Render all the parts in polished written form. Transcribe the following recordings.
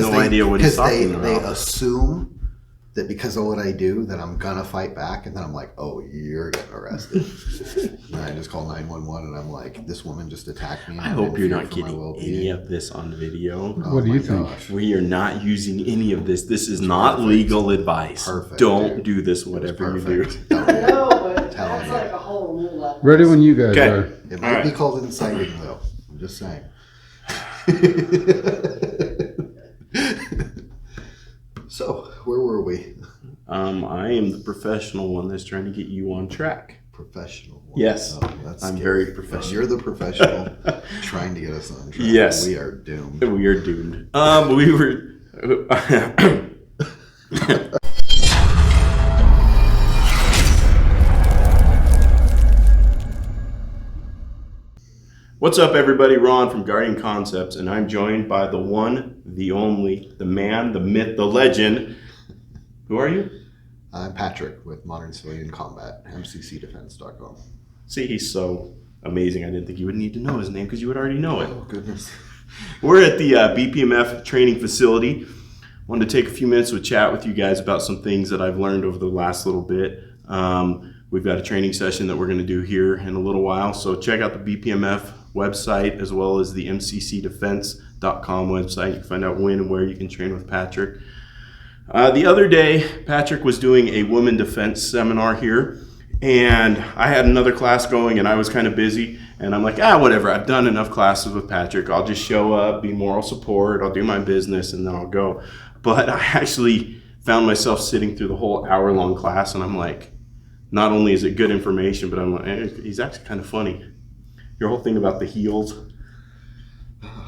no idea what he's talking They about. assume that because of what I do, that I'm gonna fight back, and then I'm like, oh, you're getting arrested. And I just call 911, and I'm like, this woman just attacked me. I hope you're not getting any of this on video. What do you think? We are not using any of this. This is not legal advice. Perfect, Don't dude. do this, whatever you do. Perfect. No, but Telling that's you. like a whole new level. Ready when you guys Okay. are. It might All be right. called inciting, though. I'm just saying. So, where were we? I am the professional one that's trying to get you on track. Professional. Yes. That's I'm scary. very professional. You're the professional trying to get us on track. Yes. We are doomed. We are doomed. We were. What's up, everybody? Ron from Guardian Concepts, and I'm joined by the one, the only, the man, the myth, the legend. Who are you? I'm Patrick with Modern Civilian Combat, mccdefense.com. See, he's so amazing. I didn't think you would need to know his name because you would already know it. Oh, goodness. We're at the BPMF training facility. Wanted to take a few minutes to chat with you guys about some things that I've learned over the last little bit. We've got a training session that we're going to do here in a little while, so check out the BPMF website as well as the mccdefense.com website. You can find out when and where you can train with Patrick. The other day, Patrick was doing a women defense seminar here, and I had another class going, and I was kind of busy, and I'm like, whatever, I've done enough classes with Patrick. I'll just show up, be moral support, I'll do my business, and then I'll go. But I actually found myself sitting through the whole hour-long class, and I'm like, not only is it good information, but I'm like, he's actually kind of funny. Your whole thing about the heels.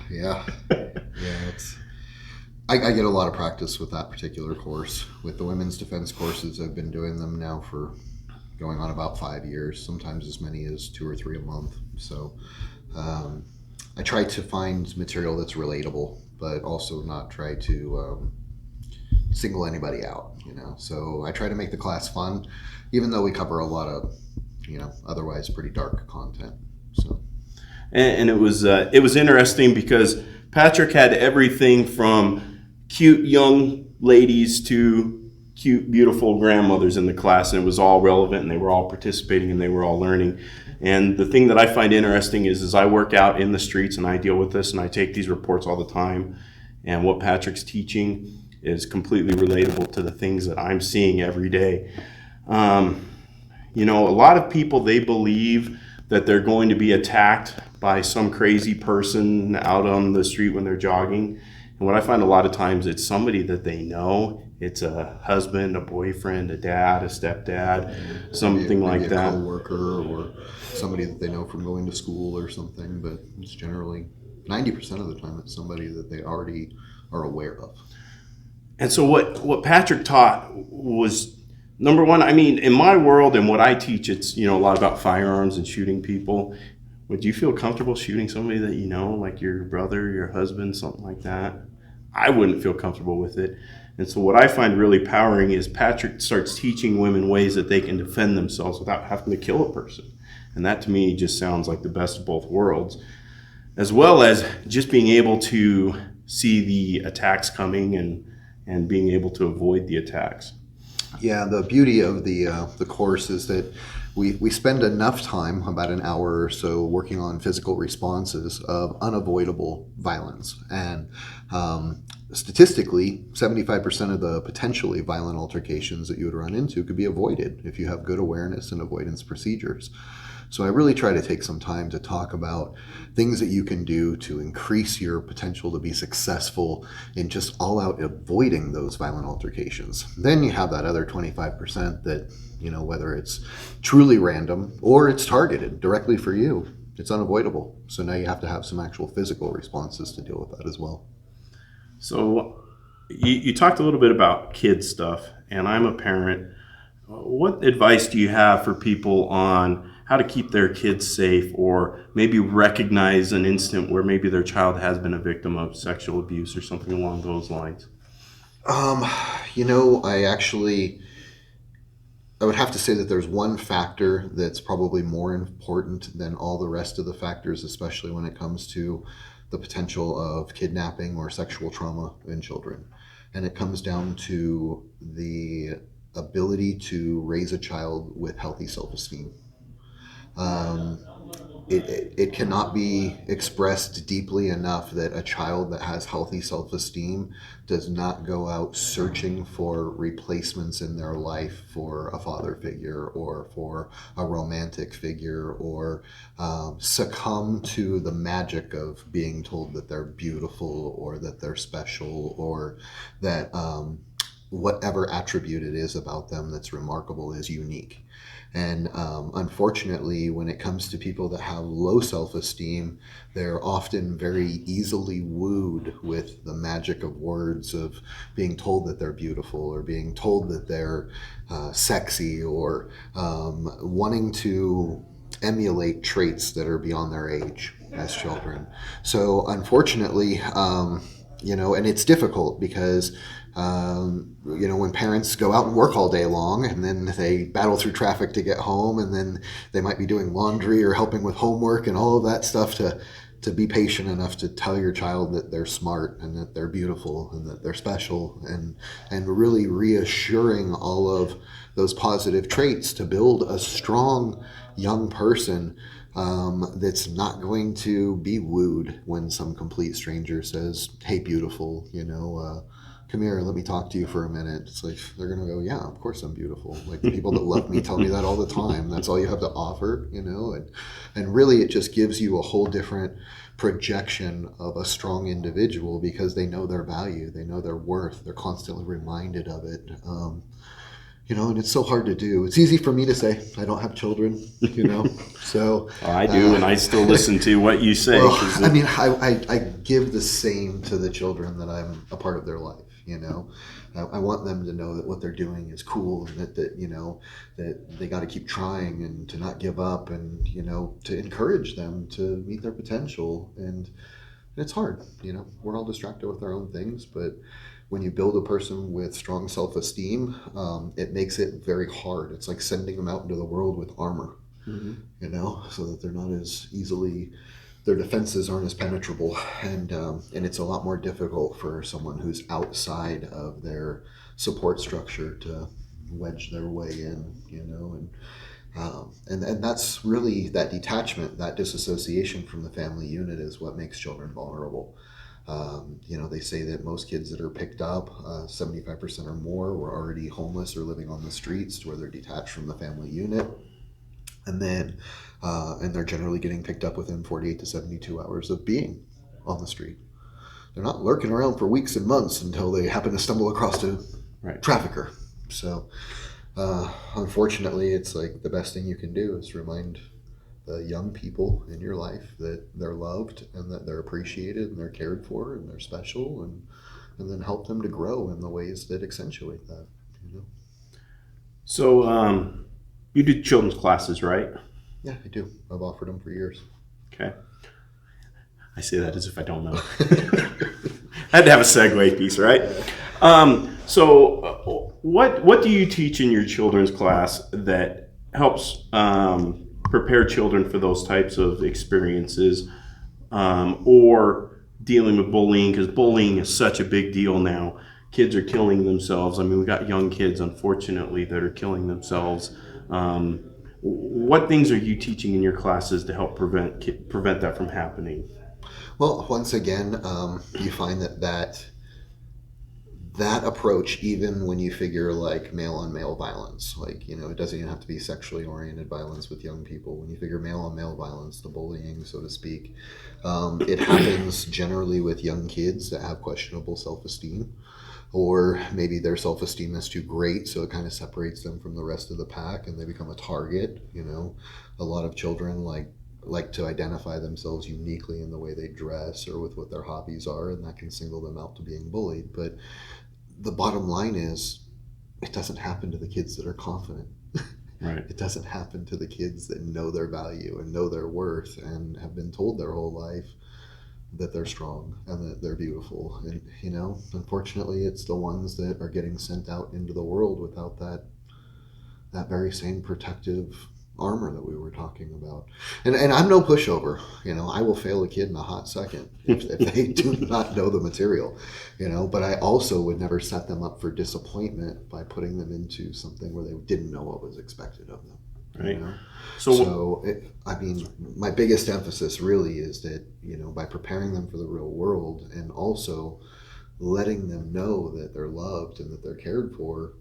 Yeah. I get a lot of practice with that particular course. With the women's defense courses, I've been doing them now for going on about 5 years, sometimes as many as 2 or 3 a month. So I try to find material that's relatable, but also not try to single anybody out, So I try to make the class fun, even though we cover a lot of, otherwise pretty dark content. So. And it was interesting because Patrick had everything from cute young ladies to cute, beautiful grandmothers in the class, and it was all relevant, and they were all participating, and they were all learning. And the thing that I find interesting is I work out in the streets, and I deal with this, and I take these reports all the time, and what Patrick's teaching is completely relatable to the things that I'm seeing every day. A lot of people, they believe that they're going to be attacked by some crazy person out on the street when they're jogging. And what I find a lot of times, it's somebody that they know. It's a husband, a boyfriend, a dad, a stepdad, something maybe like that. A coworker or somebody that they know from going to school or something, but it's generally 90% of the time it's somebody that they already are aware of. And so what Patrick taught was, number one, in my world and what I teach, it's, a lot about firearms and shooting people. Would you feel comfortable shooting somebody that you know, like your brother, your husband, something like that? I wouldn't feel comfortable with it. And so what I find really powering is Patrick starts teaching women ways that they can defend themselves without having to kill a person. And that to me just sounds like the best of both worlds, as well as just being able to see the attacks coming and being able to avoid the attacks. Yeah, the beauty of the course is that we spend enough time, about an hour or so, working on physical responses of unavoidable violence. And statistically, 75% of the potentially violent altercations that you would run into could be avoided if you have good awareness and avoidance procedures. So I really try to take some time to talk about things that you can do to increase your potential to be successful in just all out avoiding those violent altercations. Then you have that other 25% that, whether it's truly random or it's targeted directly for you, it's unavoidable. So now you have to have some actual physical responses to deal with that as well. So you talked a little bit about kid stuff, and I'm a parent. What advice do you have for people on how to keep their kids safe, or maybe recognize an instant where maybe their child has been a victim of sexual abuse or something along those lines? I would have to say that there's one factor that's probably more important than all the rest of the factors, especially when it comes to the potential of kidnapping or sexual trauma in children. And it comes down to the ability to raise a child with healthy self-esteem. Um, it cannot be expressed deeply enough that a child that has healthy self-esteem does not go out searching for replacements in their life for a father figure or for a romantic figure, or succumb to the magic of being told that they're beautiful or that they're special, or that whatever attribute it is about them that's remarkable is unique. And unfortunately, when it comes to people that have low self-esteem, they're often very easily wooed with the magic of words, of being told that they're beautiful or being told that they're sexy, or wanting to emulate traits that are beyond their age as children. So unfortunately, and it's difficult because when parents go out and work all day long and then they battle through traffic to get home, and then they might be doing laundry or helping with homework and all of that stuff, to be patient enough to tell your child that they're smart and that they're beautiful and that they're special, and really reassuring all of those positive traits to build a strong young person that's not going to be wooed when some complete stranger says, "Hey, beautiful, come here, let me talk to you for a minute." It's like, they're going to go, "Yeah, of course I'm beautiful. Like, the people that love me tell me that all the time. That's all you have to offer," and really it just gives you a whole different projection of a strong individual, because they know their value, they know their worth, they're constantly reminded of it. And it's so hard to do. It's easy for me to say. I don't have children, so. I do, and I still listen to what you say. Well, I give the same to the children that I'm a part of their life. I want them to know that what they're doing is cool, and that they got to keep trying and to not give up, and to encourage them to meet their potential. And it's hard. We're all distracted with our own things, but when you build a person with strong self-esteem, it makes it very hard. It's like sending them out into the world with armor, so that they're not as easily, their defenses aren't as penetrable, and it's a lot more difficult for someone who's outside of their support structure to wedge their way in, and that's really, that detachment, that disassociation from the family unit is what makes children vulnerable. They say that most kids that are picked up, 75% or more, were already homeless or living on the streets, to where they're detached from the family unit. And then, and they're generally getting picked up within 48 to 72 hours of being on the street. They're not lurking around for weeks and months until they happen to stumble across a trafficker. So, unfortunately, it's like the best thing you can do is remind the young people in your life that they're loved and that they're appreciated and they're cared for and they're special, and then help them to grow in the ways that accentuate that. So you do children's classes, right? Yeah, I do. I've offered them for years. Okay. I say that as if I don't know. I had to have a segue piece, right? So what do you teach in your children's class that helps prepare children for those types of experiences, or dealing with bullying? Because bullying is such a big deal now. Kids are killing themselves. We got young kids, unfortunately, that are killing themselves. What things are you teaching in your classes to help prevent that from happening? Well, once again, you find that approach, even when you figure like male on male violence, it doesn't even have to be sexually oriented violence with young people. When you figure male on male violence, the bullying, so to speak, it happens generally with young kids that have questionable self-esteem, or maybe their self-esteem is too great, so it kind of separates them from the rest of the pack and they become a target. A lot of children like to identify themselves uniquely in the way they dress or with what their hobbies are, and that can single them out to being bullied. But the bottom line is, it doesn't happen to the kids that are confident. Right. It doesn't happen to the kids that know their value and know their worth and have been told their whole life that they're strong and that they're beautiful. And unfortunately, it's the ones that are getting sent out into the world without that very same protective armor that we were talking about. And I'm no pushover. I will fail a kid in a hot second if they do not know the material. But I also would never set them up for disappointment by putting them into something where they didn't know what was expected of them. Right. My biggest emphasis really is that, by preparing them for the real world and also letting them know that they're loved and that they're cared for,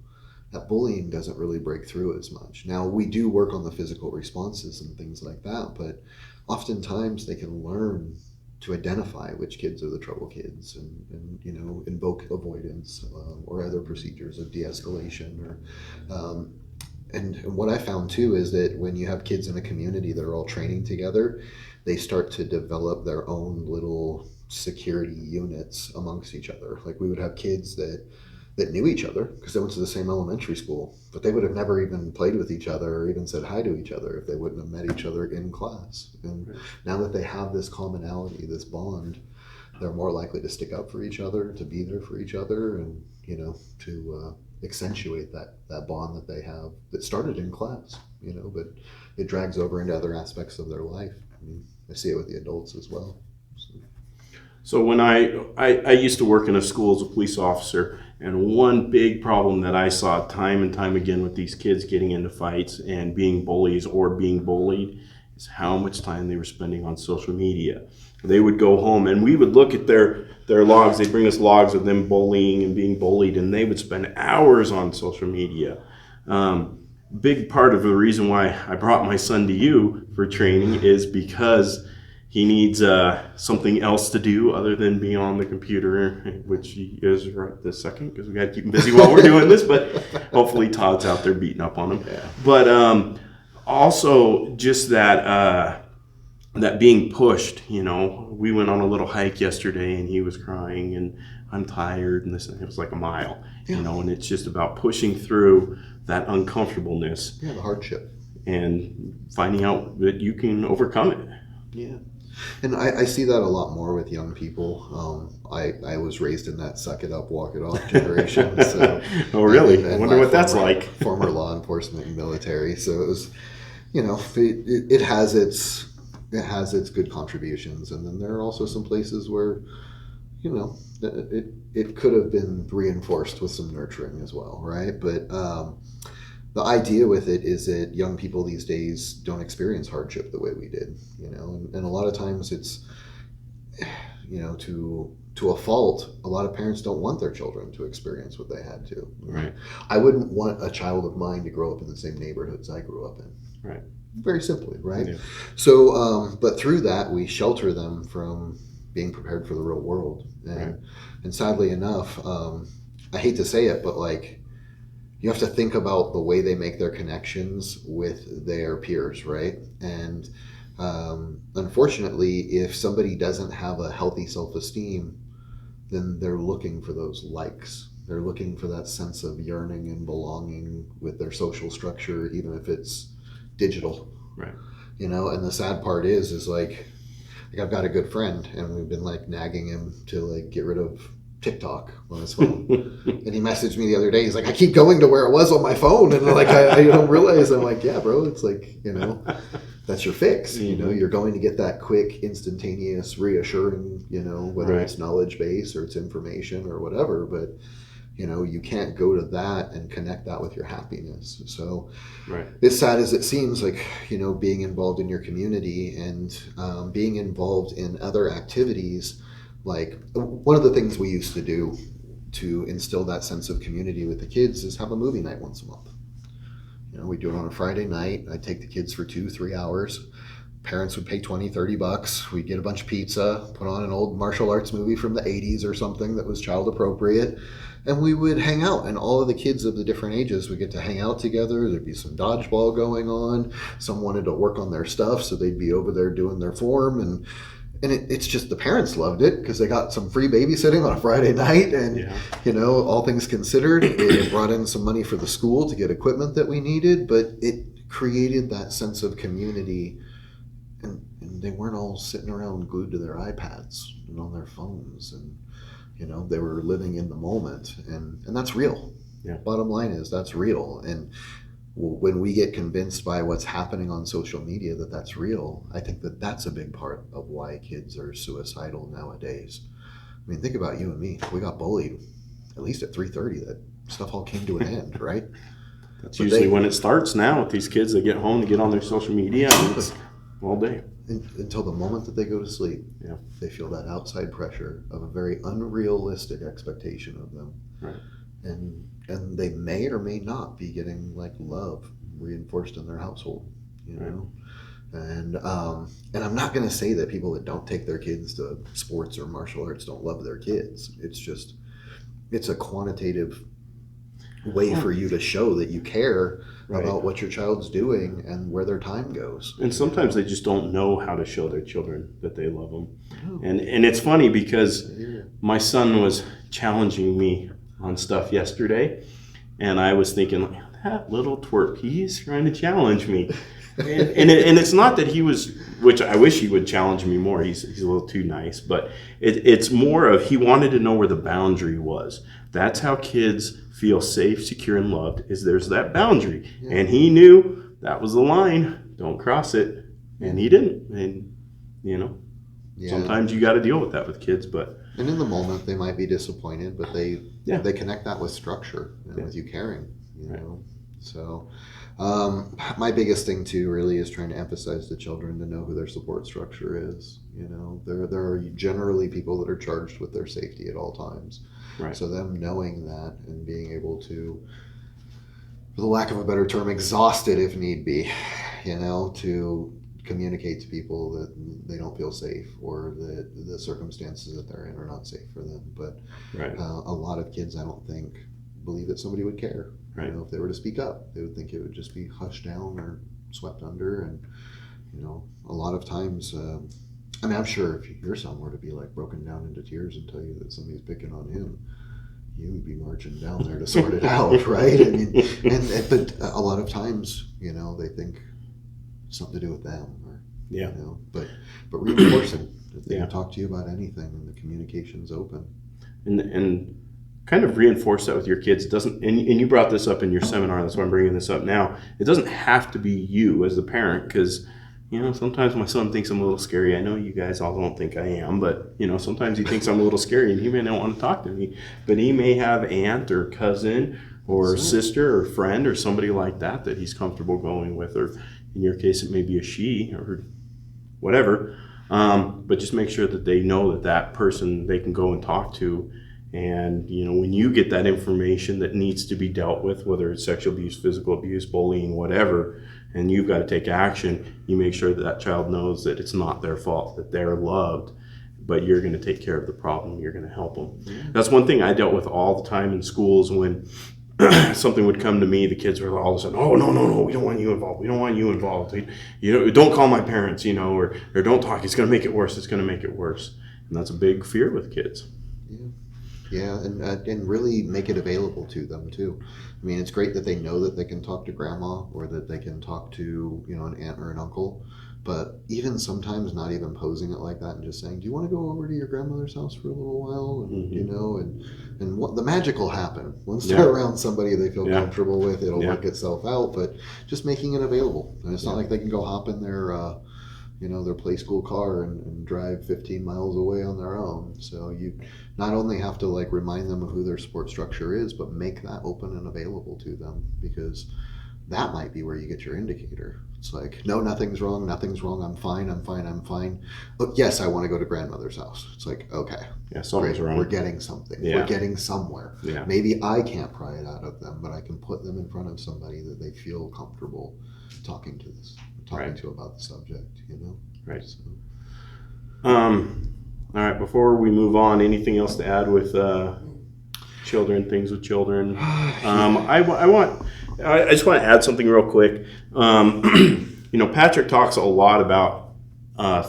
that bullying doesn't really break through as much. Now, we do work on the physical responses and things like that, but oftentimes they can learn to identify which kids are the trouble kids and invoke avoidance or other procedures of de-escalation. And what I found too is that when you have kids in a community that are all training together, they start to develop their own little security units amongst each other. Like we would have kids that knew each other because they went to the same elementary school, but they would have never even played with each other or even said hi to each other if they wouldn't have met each other in class. And now that they have this commonality, this bond, they're more likely to stick up for each other, to be there for each other, and to accentuate that bond that they have that started in class, but it drags over into other aspects of their life. I see it with the adults as well. So when I used to work in a school as a police officer, and one big problem that I saw time and time again with these kids getting into fights and being bullies or being bullied is how much time they were spending on social media. They would go home and we would look at their logs. They'd bring us logs of them bullying and being bullied, and they would spend hours on social media. Big part of the reason why I brought my son to you for training is because he needs something else to do other than being on the computer, which he is right this second because we got to keep him busy while we're doing this. But hopefully Todd's out there beating up on him. Yeah. But also just that being pushed. We went on a little hike yesterday, and he was crying, and I'm tired, and it was like a mile. Yeah. And it's just about pushing through that uncomfortableness. Yeah, the hardship, and finding out that you can overcome it. Yeah. And I see that a lot more with young people. I was raised in that suck it up, walk it off generation. So, oh, really? And I wonder what that's like. Former law enforcement and military. So it was, it has its good contributions. And then there are also some places where, it could have been reinforced with some nurturing as well, right? But the idea with it is that young people these days don't experience hardship the way we did, and a lot of times it's, to a fault, a lot of parents don't want their children to experience what they had to. Right. I wouldn't want a child of mine to grow up in the same neighborhoods I grew up in. Right. Very simply, right? Yeah. So, but through that, we shelter them from being prepared for the real world. And sadly enough, I hate to say it, but you have to think about the way they make their connections with their peers, right? And unfortunately, if somebody doesn't have a healthy self-esteem, then they're looking for those likes. They're looking for that sense of yearning and belonging with their social structure, even if it's digital. Right. And the sad part is I've got a good friend, and we've been nagging him to get rid of TikTok on his phone. And he messaged me the other day. He's like, I keep going to where it was on my phone. And I don't realize. I'm like, yeah, bro, it's that's your fix. Mm-hmm. You're going to get that quick, instantaneous, reassuring, whether it's knowledge base or it's information or whatever. But, you can't go to that and connect that with your happiness. So as sad as it seems, being involved in your community and being involved in other activities, one of the things we used to do to instill that sense of community with the kids is have a movie night once a month. We do it on a Friday night. I'd take the kids for 2-3 hours. Parents would pay $20-$30. We'd get a bunch of pizza, put on an old martial arts movie from the 80s or something that was child appropriate, and we would hang out, and all of the kids of the different ages would get to hang out together. There'd be some dodgeball going on. Some wanted to work on their stuff, so they'd be over there doing their form, and it's just the parents loved it because they got some free babysitting on a Friday night, and all things considered, it brought in some money for the school to get equipment that we needed, but it created that sense of community, and they weren't all sitting around glued to their iPads and on their phones, and they were living in the moment, and that's real. Yeah. Bottom line is that's real, and when we get convinced by what's happening on social media that that's real, I think that that's a big part of why kids are suicidal nowadays. I mean, think about you and me. We got bullied at least at 3:30. That stuff all came to an end, right? That's But usually when it starts now with these kids. They get home, they get on their social media, and it's all day. until the moment that they go to sleep, Yeah. they feel that outside pressure of a very unrealistic expectation of them. Right. And they may or may not be getting like love reinforced in their household, you know. And I'm not going to say that people that don't take their kids to sports or martial arts don't love their kids. It's just it's a quantitative way for you to show that you care Right. about what your child's doing and where their time goes. And sometimes they just don't know how to show their children that they love them. Oh. And it's funny because Yeah. my son was challenging me on stuff yesterday, and I was thinking, like, that little twerp, he's trying to challenge me. And it's not that he was, which I wish he would challenge me more. He's a little too nice, but it's more of he wanted to know where the boundary was. That's how kids feel safe, secure, and loved. Is there's that boundary, and he knew that was the line. Don't cross it, and he didn't. And Yeah. sometimes you got to deal with that with kids, but And in the moment, they might be disappointed, but they Yeah. connect that with structure and Yeah. with you caring, Right. know. So, my biggest thing too, really, is trying to emphasize to children to know who their support structure is. You know, there are generally people that are charged with their safety at all times. Right. So them knowing that and being able to, for the lack of a better term, exhaust it if need be, to communicate to people that they don't feel safe or that the circumstances that they're in are not safe for them. But right, a lot of kids, I don't think, believe that somebody would care. Right. If they were to speak up, they would think it would just be hushed down or swept under. And a lot of times, I'm sure if your son were to be like broken down into tears and tell you that somebody's picking on him, you would be marching down there to sort it out, right? I mean, but a lot of times, they think something to do with them, or Yeah. but reinforcing that they Yeah. can talk to you about anything and the communication's open. and kind of reinforce that with your kids. It doesn't, and you brought this up in your seminar. That's why I'm bringing this up now. It doesn't have to be you as the parent, because sometimes my son thinks I'm a little scary. I know you guys all don't think I am, but sometimes he thinks I'm a little scary, and he may not want to talk to me. But he may have aunt or cousin or sister or friend or somebody like that he's comfortable going with, or in your case, it may be a she or whatever. But just make sure that they know that person they can go and talk to. And, when you get that information that needs to be dealt with, whether it's sexual abuse, physical abuse, bullying, whatever, and you've got to take action, you make sure that child knows that it's not their fault, that they're loved, but you're going to take care of the problem. You're going to help them. That's one thing I dealt with all the time in schools. When something would come to me, the kids were all of a sudden, oh, no, we don't want you involved. We don't want you involved. Don't call my parents, or don't talk. It's going to make it worse. It's going to make it worse. And that's a big fear with kids. Yeah, and really make it available to them too. I mean, it's great that they know that they can talk to grandma or that they can talk to an aunt or an uncle, but even sometimes not even posing it like that and just saying, "Do you want to go over to your grandmother's house for a little while?" And and what the magic will happen once they're around somebody they feel comfortable with. It'll work itself out, but just making it available. And it's not like they can go hop in their their play school car and drive 15 miles away on their own. So you not only have to remind them of who their support structure is, but make that open and available to them, because that might be where you get your indicator. It's like, no, nothing's wrong, I'm fine. But yes, I want to go to grandmother's house. It's like, okay, Something's wrong. we're getting something. Yeah. We're getting somewhere. Yeah. Maybe I can't pry it out of them, but I can put them in front of somebody that they feel comfortable talking to about the subject, Right. So. All right, before we move on, anything else to add with children, things with children? I just want to add something real quick. Patrick talks a lot about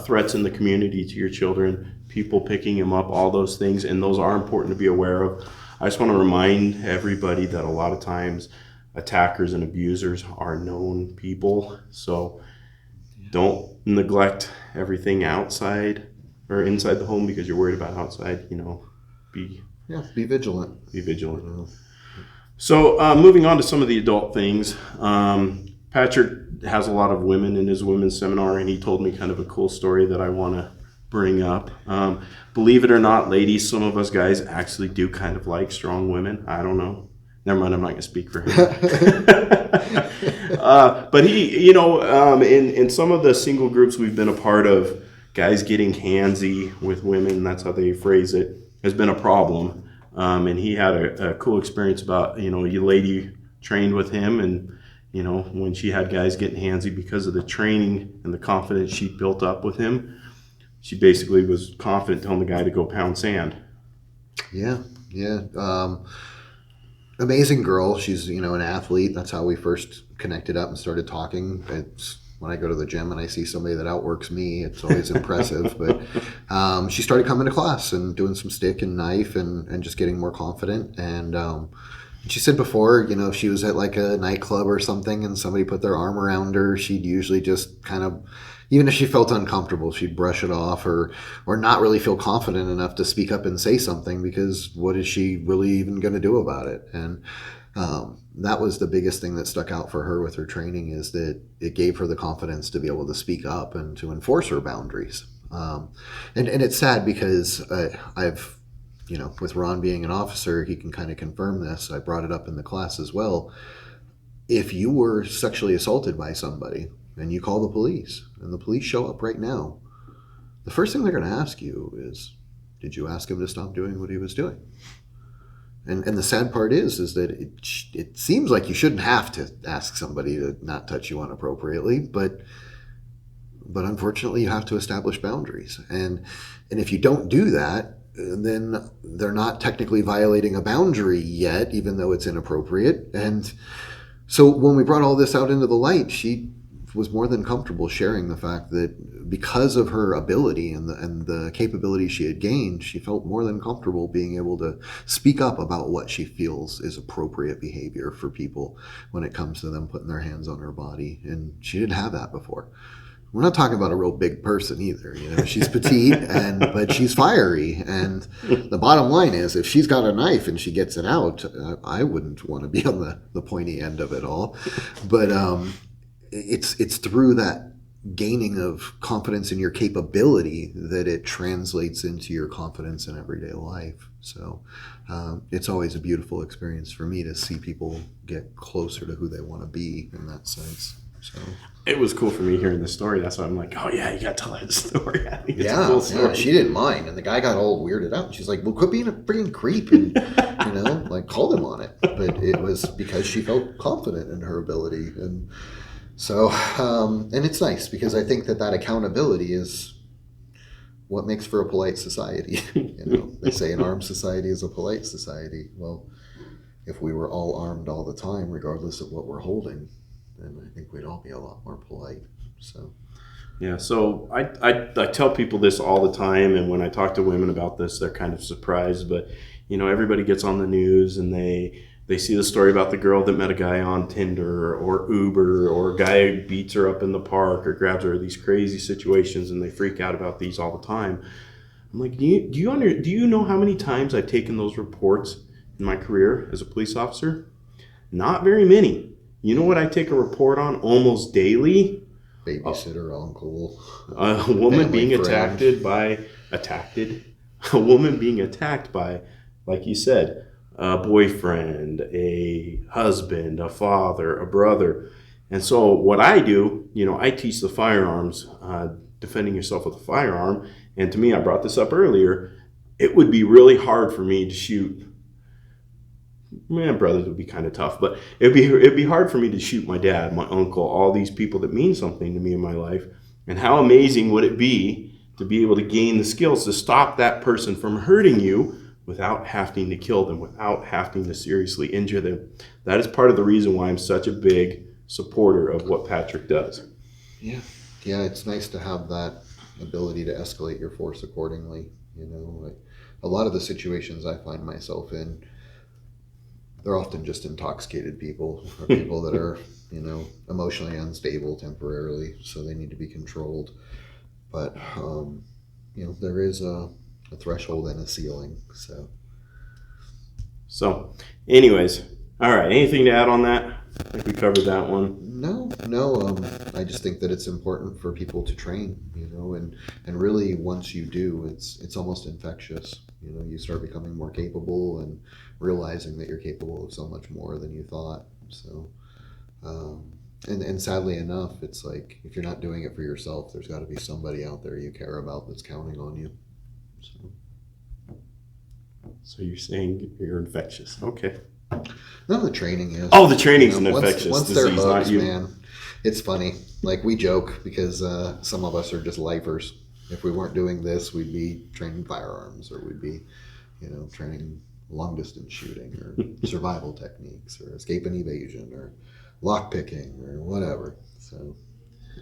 threats in the community to your children, people picking him up, all those things, and those are important to be aware of. I just want to remind everybody that a lot of times attackers and abusers are known people, so don't neglect everything outside or inside the home because you're worried about outside. Be Yeah, be vigilant. vigilant. So moving on to some of the adult things, Patrick has a lot of women in his women's seminar, and he told me kind of a cool story that I want to bring up. Believe it or not, ladies, some of us guys actually do kind of like strong women. I don't know. Never mind, I'm not going to speak for him. But he, in some of the single groups we've been a part of, guys getting handsy with women, that's how they phrase it, has been a problem. And he had a cool experience about, a lady trained with him, and, when she had guys getting handsy because of the training and the confidence she built up with him, she basically was confident telling the guy to go pound sand. Yeah. Amazing girl. She's, an athlete. That's how we first connected up and started talking. It's when I go to the gym and I see somebody that outworks me, it's always impressive. But she started coming to class and doing some stick and knife and just getting more confident. And she said before, if she was at like a nightclub or something and somebody put their arm around her, she'd usually just kind of, even if she felt uncomfortable, she'd brush it off or not really feel confident enough to speak up and say something, because what is she really even going to do about it? And that was the biggest thing that stuck out for her with her training, is that it gave her the confidence to be able to speak up and to enforce her boundaries. And it's sad because I've, with Ron being an officer, he can kind of confirm this. I brought it up in the class as well. If you were sexually assaulted by somebody and you call the police and the police show up right now, the first thing they're going to ask you is, did you ask him to stop doing what he was doing? And the sad part is that it seems like you shouldn't have to ask somebody to not touch you inappropriately, but unfortunately you have to establish boundaries. And if you don't do that, then they're not technically violating a boundary yet, even though it's inappropriate. And so when we brought all this out into the light, she was more than comfortable sharing the fact that because of her ability and the capability she had gained, she felt more than comfortable being able to speak up about what she feels is appropriate behavior for people when it comes to them putting their hands on her body. And she didn't have that before. We're not talking about a real big person either. She's petite, but she's fiery. And the bottom line is, if she's got a knife and she gets it out, I wouldn't want to be on the pointy end of it all. But it's through that gaining of confidence in your capability that it translates into your confidence in everyday life. So it's always a beautiful experience for me to see people get closer to who they want to be in that sense. So it was cool for me hearing the story. That's why I'm like, oh yeah, you got to tell that story. I think it's a cool story. Yeah, she didn't mind, and the guy got all weirded out. She's like, "Well, quit being a freaking creep," and like called him on it. But it was because she felt confident in her ability, and so and it's nice because I think that accountability is what makes for a polite society. They say an armed society is a polite society. Well, if we were all armed all the time, regardless of what we're holding, then I think we'd all be a lot more polite. So yeah, so I tell people this all the time, and when I talk to women about this, they're kind of surprised. But everybody gets on the news and they see the story about the girl that met a guy on Tinder or Uber, or a guy beats her up in the park or grabs her, these crazy situations, and they freak out about these all the time. I'm like, do you know how many times I've taken those reports in my career as a police officer? Not very many. You know what I take a report on almost daily? Babysitter, uncle, a woman being friend. a woman being attacked by, like you said, a boyfriend, a husband, a father, a brother. And so what I do, I teach the firearms, defending yourself with a firearm. And to me, I brought this up earlier, it would be really hard for me to shoot. Brothers would be kind of tough, but it'd be hard for me to shoot my dad, my uncle, all these people that mean something to me in my life. And how amazing would it be to be able to gain the skills to stop that person from hurting you without having to kill them, without having to seriously injure them. That is part of the reason why I'm such a big supporter of what Patrick does. Yeah, it's nice to have that ability to escalate your force accordingly. A lot of the situations I find myself in, they're often just intoxicated people, or people that are, emotionally unstable temporarily, so they need to be controlled. But, there is a threshold and a ceiling. So anyways, All right. Anything to add on that? I think we covered that one. No. I just think that it's important for people to train, and really once you do, it's almost infectious. You start becoming more capable and realizing that you're capable of so much more than you thought. So, and sadly enough, it's like if you're not doing it for yourself, there's got to be somebody out there you care about that's counting on you. So you're saying you're infectious. Okay. No, the training is. Oh, the training's an infectious once they're disease, bugs, not you. man, it's funny. Like we joke because some of us are just lifers. If we weren't doing this, we'd be training firearms, or we'd be, training long distance shooting, or survival techniques, or escape and evasion, or lock picking, or whatever. So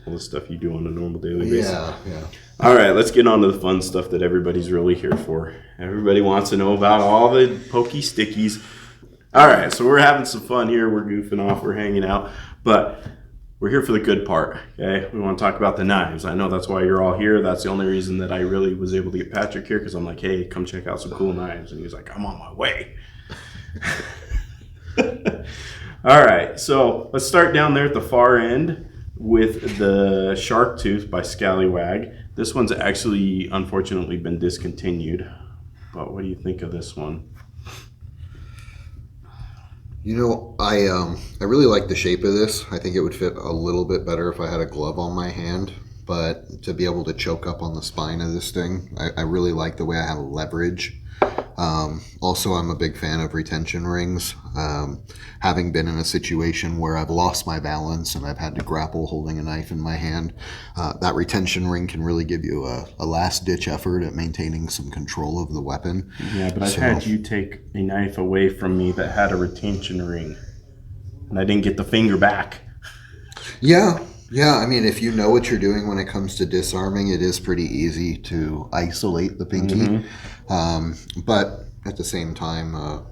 All the stuff you do on a normal daily basis. yeah. All right, let's get on to the fun stuff that everybody's really here for. Everybody wants to know about all the pokey stickies. All right, so we're having some fun here. We're goofing off. We're hanging out. But we're here for the good part, okay? We want to talk about the knives. I know that's why you're all here. That's the only reason that I really was able to get Patrick here, because I'm like, hey, come check out some cool knives. And he's like, I'm on my way. All right, so let's start down there at the far end with the Shark Tooth by Scallywag. This one's actually, unfortunately, been discontinued. But what do you think of this one? I really like the shape of this. I think it would fit a little bit better if I had a glove on my hand, but to be able to choke up on the spine of this thing, I really like the way I have leverage. Also, I'm a big fan of retention rings. Having been in a situation where I've lost my balance and I've had to grapple holding a knife in my hand, that retention ring can really give you a last-ditch effort at maintaining some control of the weapon. Yeah, but I've had you take a knife away from me that had a retention ring, and I didn't get the finger back. Yeah. I mean, if you know what you're doing when it comes to disarming, it is pretty easy to isolate the pinky. But at the same time,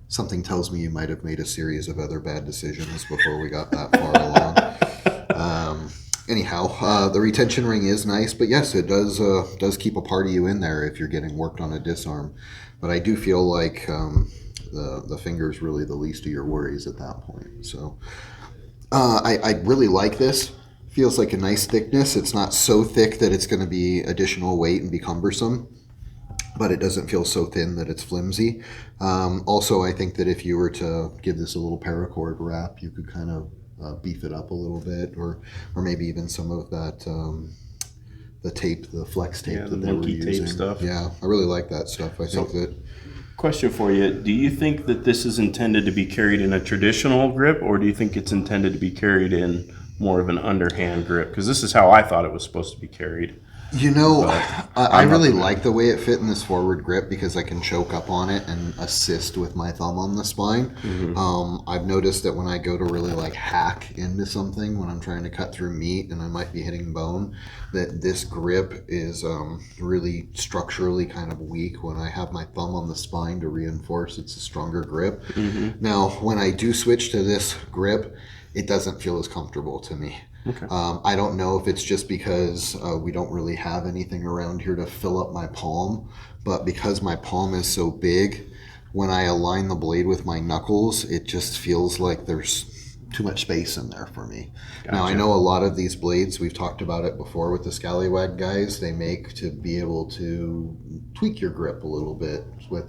something tells me you might have made a series of other bad decisions before we got that far along. Anyhow, the retention ring is nice, but yes, it does keep a part of you in there if you're getting worked on a disarm. But I do feel like the finger is really the least of your worries at that point. So I really like this. Feels like a nice thickness. It's not so thick that it's going to be additional weight and be cumbersome, but it doesn't feel so thin that it's flimsy. Also, I think that if you were to give this a little paracord wrap, you could kind of beef it up a little bit, or maybe even some of that the tape, the flex tape Yeah, that the they were monkey tape using. stuff. Yeah, I really like that stuff. I think that. Question for you. Do you think that this is intended to be carried in a traditional grip, or do you think it's intended to be carried in more of an underhand grip? Because this is how I thought it was supposed to be carried. I really like the way it fit in this forward grip because I can choke up on it and assist with my thumb on the spine. I've noticed that when I go to really hack into something, when I'm trying to cut through meat and I might be hitting bone, that this grip is really structurally kind of weak when I have my thumb on the spine to reinforce it's a stronger grip. Now, when I do switch to this grip, it doesn't feel as comfortable to me. Okay. I don't know if it's just because we don't really have anything around here to fill up my palm, but because my palm is so big, when I align the blade with my knuckles, it just feels like there's too much space in there for me. Gotcha. Now, I know a lot of these blades, we've talked about it before with the Scallywag guys, they make to be able to tweak your grip a little bit with,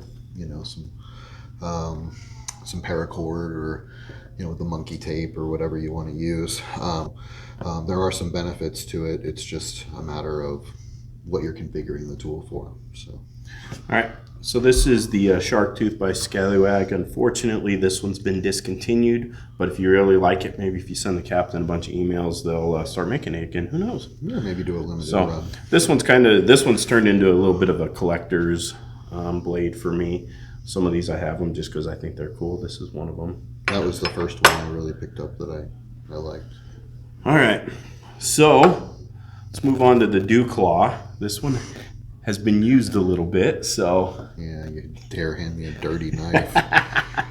some paracord or the monkey tape or whatever you want to use. There are some benefits to it. It's just a matter of what you're configuring the tool for. So, all right. So this is the Shark Tooth by Scallywag. Unfortunately, this one's been discontinued. But if you really like it, maybe if you send the captain a bunch of emails, they'll start making it again. Who knows? Yeah, maybe do a limited run. This one's turned into a little bit of a collector's blade for me. Some of these I have them just because I think they're cool. This is one of them. That was the first one I really picked up that I liked. All right, so let's move on to the Dew Claw. This one has been used a little bit, so yeah, you dare hand me a dirty knife.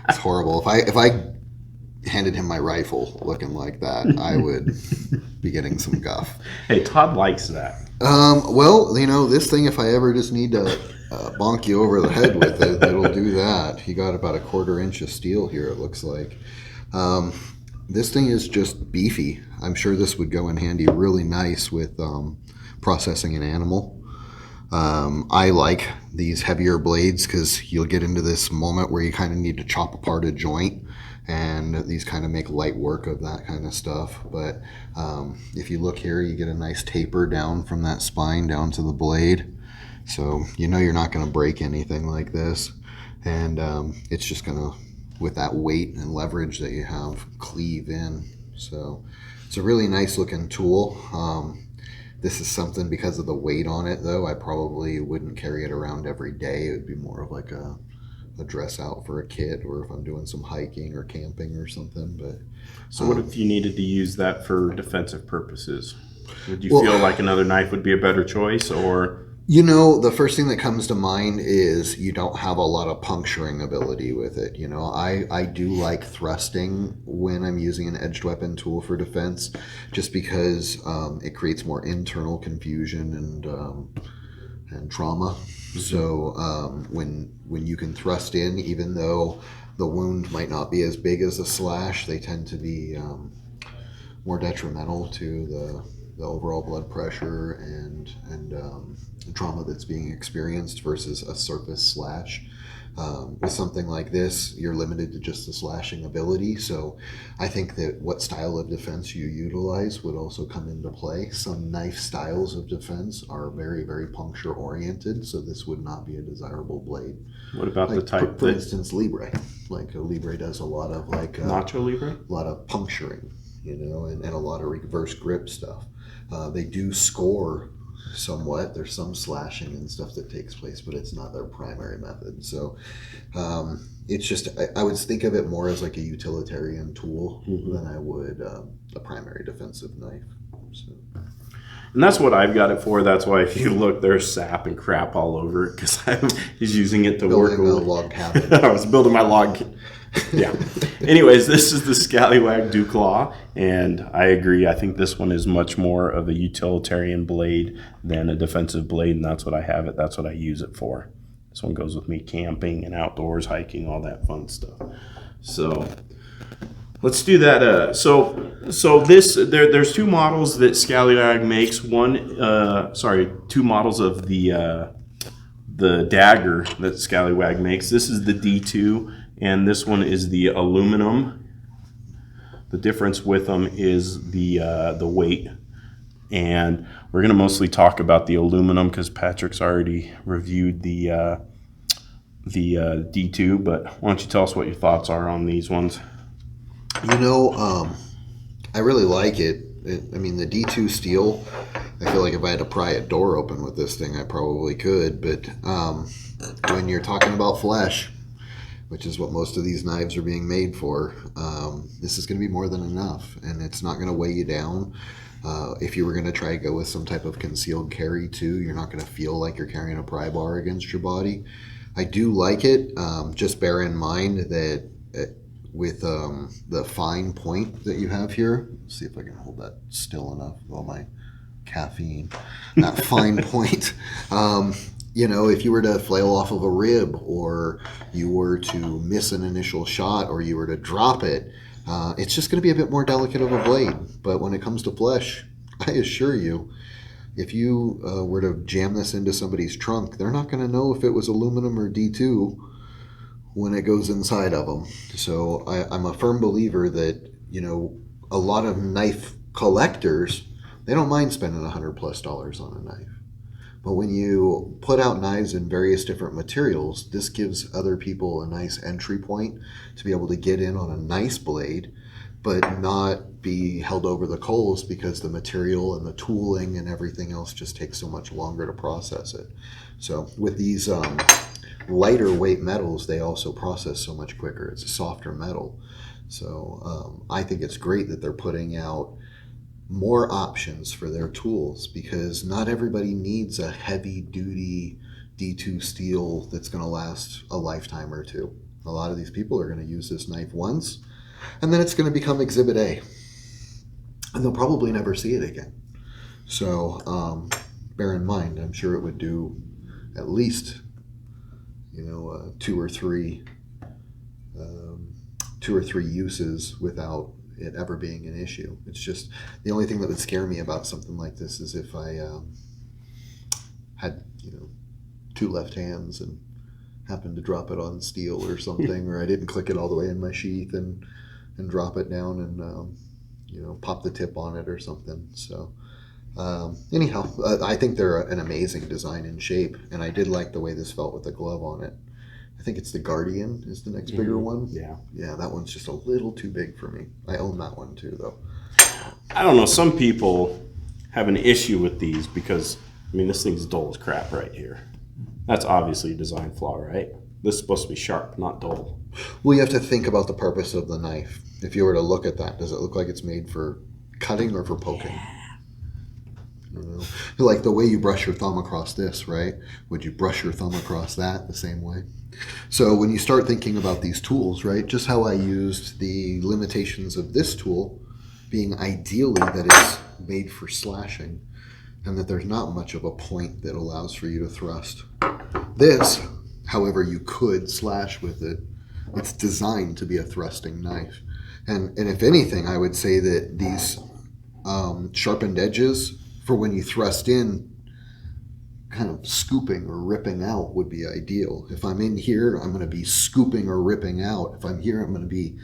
It's horrible. If I handed him my rifle looking like that, I would be getting some guff. Hey, Todd likes that. Well, this thing, if I ever just need to bonk you over the head with it, it'll do that. You got about a 1/4 inch of steel here, it looks like. This thing is just beefy. I'm sure this would go in handy really nice with processing an animal. I like these heavier blades because you'll get into this moment where you kind of need to chop apart a joint, and these kind of make light work of that kind of stuff. But if you look here, you get a nice taper down from that spine down to the blade. So you know you're not going to break anything like this. And it's just going to, with that weight and leverage that you have, cleave in. So it's a really nice looking tool. This is something, because of the weight on it though, I probably wouldn't carry it around every day. It would be more of like a dress out for a kid, or if I'm doing some hiking or camping or something. But So what if you needed to use that for defensive purposes? Would you Well- feel like another knife would be a better choice, or? You know, the first thing that comes to mind is you don't have a lot of puncturing ability with it. You know, I do like thrusting when I'm using an edged weapon tool for defense, just because it creates more internal confusion and trauma. So when you can thrust in, even though the wound might not be as big as a slash, they tend to be more detrimental to the overall blood pressure and trauma that's being experienced versus a surface slash. With something like this, you're limited to just the slashing ability. So I think that what style of defense you utilize would also come into play. Some knife styles of defense are very, very puncture oriented, so this would not be a desirable blade. What about the Like, type for that instance, Libre. Like a Libre does a lot of Nacho Libre? a lot of puncturing, you know, and a lot of reverse grip stuff. They do score somewhat. There's some slashing and stuff that takes place, but it's not their primary method. So it's just, I would think of it more as like a utilitarian tool than I would a primary defensive knife. So. And that's what I've got it for. That's why if you look, there's sap and crap all over it, because I was using it to work Building a with. log cabin. I was building my log. Yeah. Anyways, this is the Scallywag Duclaw, and I agree. I think this one is much more of a utilitarian blade than a defensive blade, and that's what I have it. That's what I use it for. This one goes with me camping and outdoors, hiking, all that fun stuff. So let's do that. So this there's two models that Scallywag makes. Two models of the dagger that Scallywag makes. This is the D2. And this one is the aluminum. The difference with them is the weight. And we're going to mostly talk about the aluminum because Patrick's already reviewed the D2. But why don't you tell us what your thoughts are on these ones? You know, I really like it. I mean, the D2 steel, I feel like if I had to pry a door open with this thing, I probably could. But when you're talking about flesh, which is what most of these knives are being made for, this is going to be more than enough, and it's not going to weigh you down. If you were going to try to go with some type of concealed carry too, you're not going to feel like you're carrying a pry bar against your body. I do like it. Just bear in mind that with the fine point that you have here, let's see if I can hold that still enough with all my caffeine, that fine point. You know, if you were to flail off of a rib, or you were to miss an initial shot, or you were to drop it, it's just going to be a bit more delicate of a blade. But when it comes to flesh, I assure you, if you were to jam this into somebody's trunk, they're not going to know if it was aluminum or D2 when it goes inside of them. So I'm a firm believer that, you know, a lot of knife collectors, they don't mind spending $100+ on a knife. But when you put out knives in various different materials, this gives other people a nice entry point to be able to get in on a nice blade, but not be held over the coals because the material and the tooling and everything else just takes so much longer to process it. So with these lighter weight metals, they also process so much quicker. It's a softer metal. So I think it's great that they're putting out more options for their tools, because not everybody needs a heavy duty D2 steel that's going to last a lifetime or two. A lot of these people are going to use this knife once, and then it's going to become Exhibit A, and they'll probably never see it again. So bear in mind, I'm sure it would do at least two or three uses without it ever being an issue. It's just the only thing that would scare me about something like this is if I had two left hands and happened to drop it on steel or something, or I didn't click it all the way in my sheath and drop it down and pop the tip on it or something. So anyhow, I think they're an amazing design and shape, and I did like the way this felt with the glove on it. I think it's the Guardian is the next bigger one. Yeah, that one's just a little too big for me. I own that one too, though. I don't know. Some people have an issue with these because, this thing's dull as crap right here. That's obviously a design flaw, right? This is supposed to be sharp, not dull. Well, you have to think about the purpose of the knife. If you were to look at that, does it look like it's made for cutting or for poking? Like the way you brush your thumb across this, right? Would you brush your thumb across that the same way? So when you start thinking about these tools, right, just how I used the limitations of this tool being ideally that it's made for slashing and that there's not much of a point that allows for you to thrust. This, however, you could slash with it. It's designed to be a thrusting knife. And if anything, I would say that these sharpened edges for when you thrust in, kind of scooping or ripping out would be ideal. If I'm in here, I'm going to be scooping or ripping out. If I'm here, I'm going to be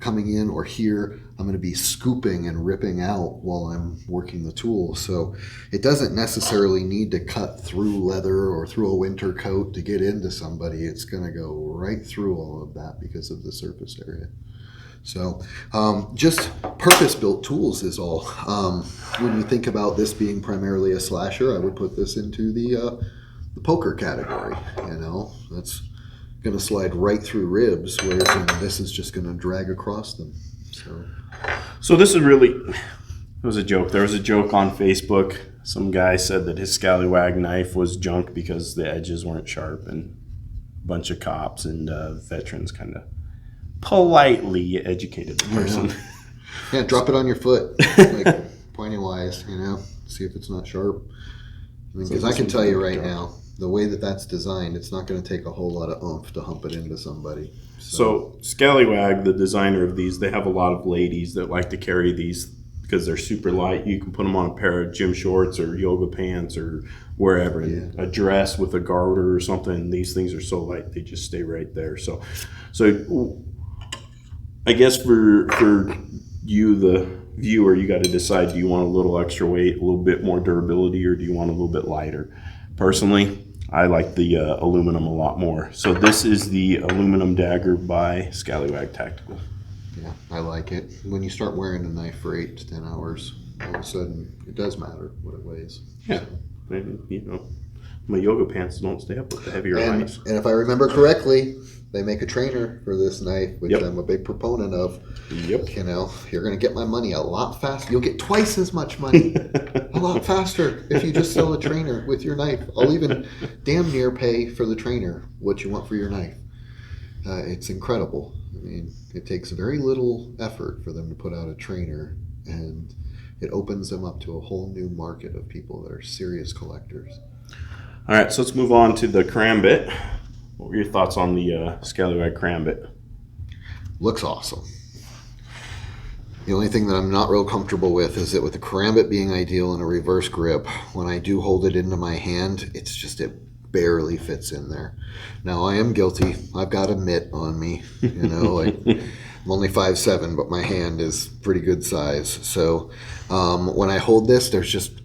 coming in, or here, I'm going to be scooping and ripping out while I'm working the tool. So it doesn't necessarily need to cut through leather or through a winter coat to get into somebody. It's going to go right through all of that because of the surface area. So just purpose-built tools is all. When you think about this being primarily a slasher, I would put this into the poker category. That's going to slide right through ribs, whereas this is just going to drag across them. So this is really, it was a joke. There was a joke on Facebook. Some guy said that his Scallywag knife was junk because the edges weren't sharp, and a bunch of cops and veterans kind of politely educated the person. Yeah, drop it on your foot, like pointing wise, see if it's not sharp. Because I can tell you right now, the way that that's designed, it's not going to take a whole lot of oomph to hump it into somebody. So Scallywag, the designer of these, they have a lot of ladies that like to carry these because they're super light. You can put them on a pair of gym shorts or yoga pants or wherever, a dress with a garter or something. These things are so light, they just stay right there. So I guess for you, the viewer, you got to decide, do you want a little extra weight, a little bit more durability, or do you want a little bit lighter? Personally, I like the aluminum a lot more. So this is the aluminum dagger by Scallywag Tactical. Yeah, I like it. When you start wearing a knife for 8 to 10 hours, all of a sudden it does matter what it weighs. Yeah, my yoga pants don't stay up with the heavier knives. And if I remember correctly, they make a trainer for this knife, which I'm a big proponent of. Yep. You're going to get my money a lot faster. You'll get twice as much money a lot faster if you just sell a trainer with your knife. I'll even damn near pay for the trainer what you want for your knife. It's incredible. It takes very little effort for them to put out a trainer, and it opens them up to a whole new market of people that are serious collectors. All right, so let's move on to the Karambit. What were your thoughts on the Scallywag Karambit? Looks awesome. The only thing that I'm not real comfortable with is that with the Karambit being ideal in a reverse grip, when I do hold it into my hand, it barely fits in there. Now, I am guilty. I've got a mitt on me. I'm only 5'7", but my hand is pretty good size. So when I hold this,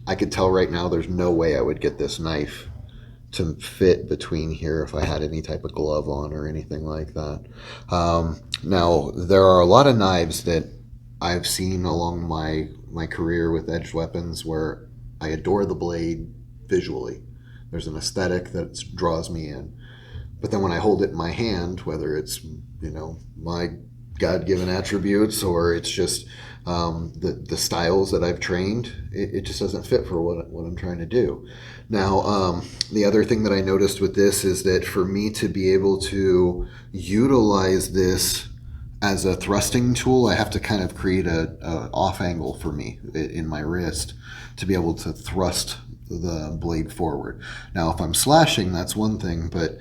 I could tell right now there's no way I would get this knife to fit between here if I had any type of glove on or anything like that. Now, there are a lot of knives that I've seen along my career with edged weapons where I adore the blade visually. There's an aesthetic that draws me in. But then when I hold it in my hand, whether it's, my God-given attributes or it's just the styles that I've trained, it just doesn't fit for what I'm trying to do. Now, the other thing that I noticed with this is that for me to be able to utilize this as a thrusting tool, I have to kind of create a off angle for me in my wrist to be able to thrust the blade forward. Now, if I'm slashing, that's one thing, but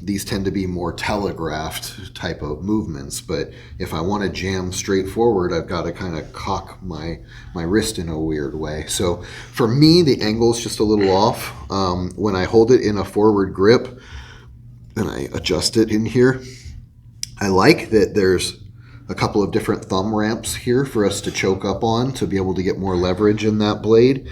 these tend to be more telegraphed type of movements. But if I want to jam straight forward, I've got to kind of cock my wrist in a weird way. So for me, the angle is just a little off. When I hold it in a forward grip and I adjust it in here, I like that there's a couple of different thumb ramps here for us to choke up on to be able to get more leverage in that blade.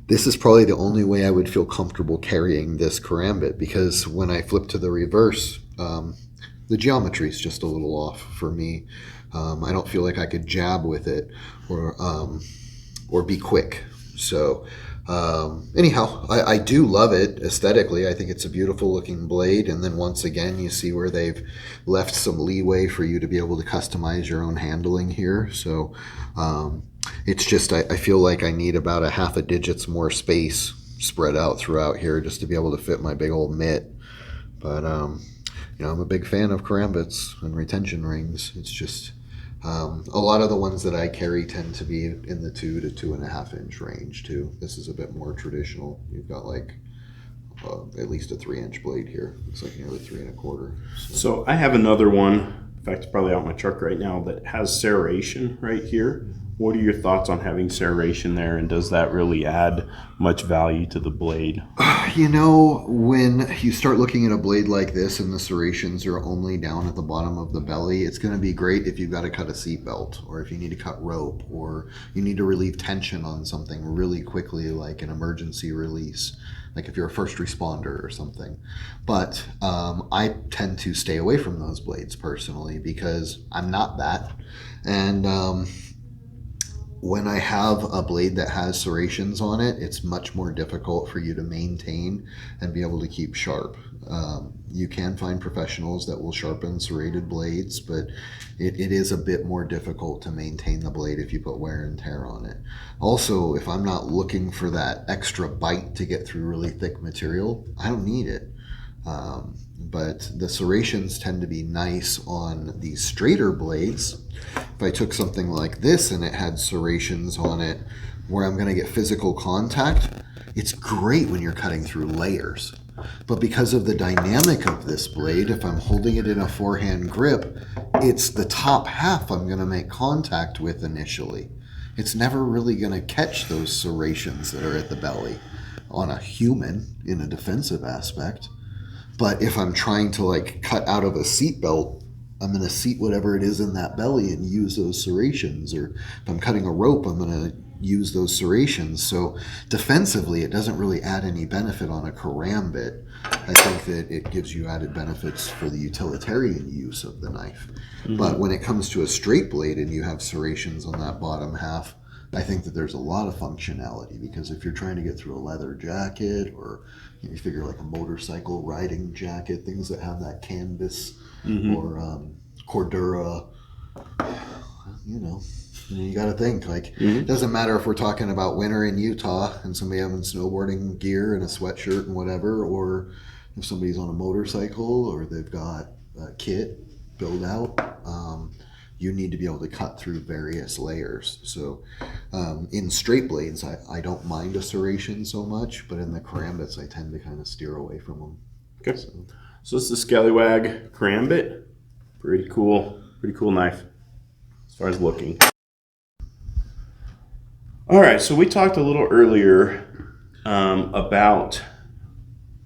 This is probably the only way I would feel comfortable carrying this karambit, because when I flip to the reverse, the geometry is just a little off for me. I don't feel like I could jab with it or be quick. So anyhow, I do love it aesthetically. I think it's a beautiful looking blade. And then once again, you see where they've left some leeway for you to be able to customize your own handling here. So it's just, I feel like I need about a half a digits more space spread out throughout here just to be able to fit my big old mitt. But, you know, I'm a big fan of karambits and retention rings. It's just, a lot of the ones that I carry tend to be in the 2 to 2.5 inch range too. This is a bit more traditional. You've got like at least a 3-inch blade here. Looks like nearly 3 1/4. So I have another one. In fact, it's probably out in my truck right now that has serration right here. What are your thoughts on having serration there, and does that really add much value to the blade? You know, when you start looking at a blade like this and the serrations are only down at the bottom of the belly, it's going to be great if you've got to cut a seat belt, or if you need to cut rope, or you need to relieve tension on something really quickly, like an emergency release, like if you're a first responder or something. But I tend to stay away from those blades personally because I'm not that. And when I have a blade that has serrations on it, it's much more difficult for you to maintain and be able to keep sharp. You can find professionals that will sharpen serrated blades, but it is a bit more difficult to maintain the blade if you put wear and tear on it. Also, if I'm not looking for that extra bite to get through really thick material, I don't need it. But the serrations tend to be nice on these straighter blades. If I took something like this and it had serrations on it where I'm going to get physical contact, it's great when you're cutting through layers. But because of the dynamic of this blade, if I'm holding it in a forehand grip, it's the top half I'm going to make contact with initially. It's never really going to catch those serrations that are at the belly on a human in a defensive aspect. But if I'm trying to like cut out of a seat belt, I'm going to seat whatever it is in that belly and use those serrations. Or if I'm cutting a rope, I'm going to use those serrations. So defensively, it doesn't really add any benefit on a karambit. I think that it gives you added benefits for the utilitarian use of the knife. Mm-hmm. But when it comes to a straight blade and you have serrations on that bottom half, I think that there's a lot of functionality, because if you're trying to get through a leather jacket, or you figure like a motorcycle riding jacket, things that have that canvas, mm-hmm. or Cordura, you got to think like, mm-hmm. It doesn't matter if we're talking about winter in Utah and somebody having snowboarding gear and a sweatshirt and whatever, or if somebody's on a motorcycle or they've got a kit build out. You need to be able to cut through various layers. So in straight blades, I don't mind a serration so much, but in the karambits, I tend to kind of steer away from them. Okay. So it's the Scallywag karambit. Pretty cool knife as far as looking. All right, so we talked a little earlier about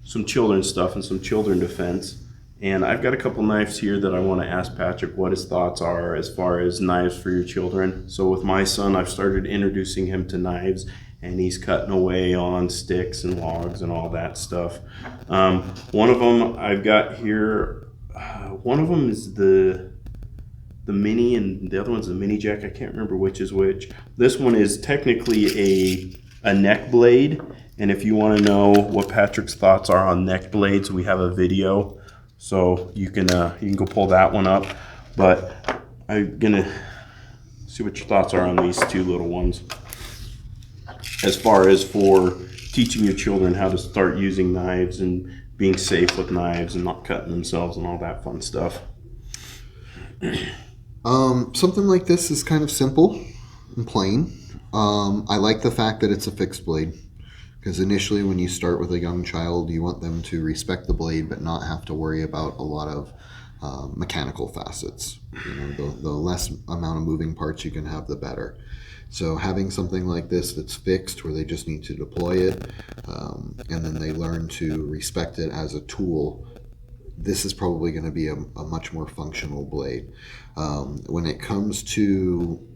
some children's stuff and some children defense. And I've got a couple knives here that I want to ask Patrick what his thoughts are as far as knives for your children. So with my son, I've started introducing him to knives, and he's cutting away on sticks and logs and all that stuff. One of them I've got here, one of them is the mini, and the other one's the mini jack. I can't remember which is which. This one is technically a neck blade, and if you want to know what Patrick's thoughts are on neck blades, we have a video. So you can go pull that one up, but I'm gonna see what your thoughts are on these two little ones as far as for teaching your children how to start using knives and being safe with knives and not cutting themselves and all that fun stuff. Something like this is kind of simple and plain. I like the fact that it's a fixed blade, Because initially, when you start with a young child, you want them to respect the blade, but not have to worry about a lot of mechanical facets. You know, the less amount of moving parts you can have, the better. So having something like this that's fixed, where they just need to deploy it, and then they learn to respect it as a tool, this is probably going to be a much more functional blade. When it comes to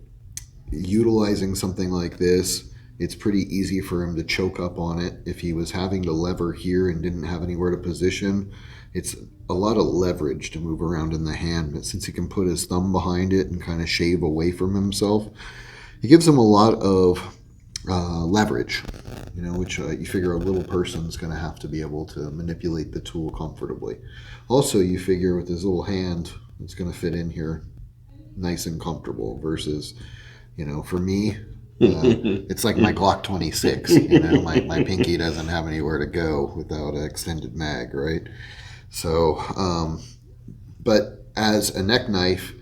utilizing something like this, it's pretty easy for him to choke up on it. If he was having to lever here and didn't have anywhere to position, it's a lot of leverage to move around in the hand. But since he can put his thumb behind it and kind of shave away from himself, it gives him a lot of leverage, you know, which you figure a little person's going to have to be able to manipulate the tool comfortably. Also, you figure with his little hand, it's going to fit in here nice and comfortable versus, you know, for me, it's like my Glock 26, you know, my pinky doesn't have anywhere to go without an extended mag, right? So, but as a neck knife,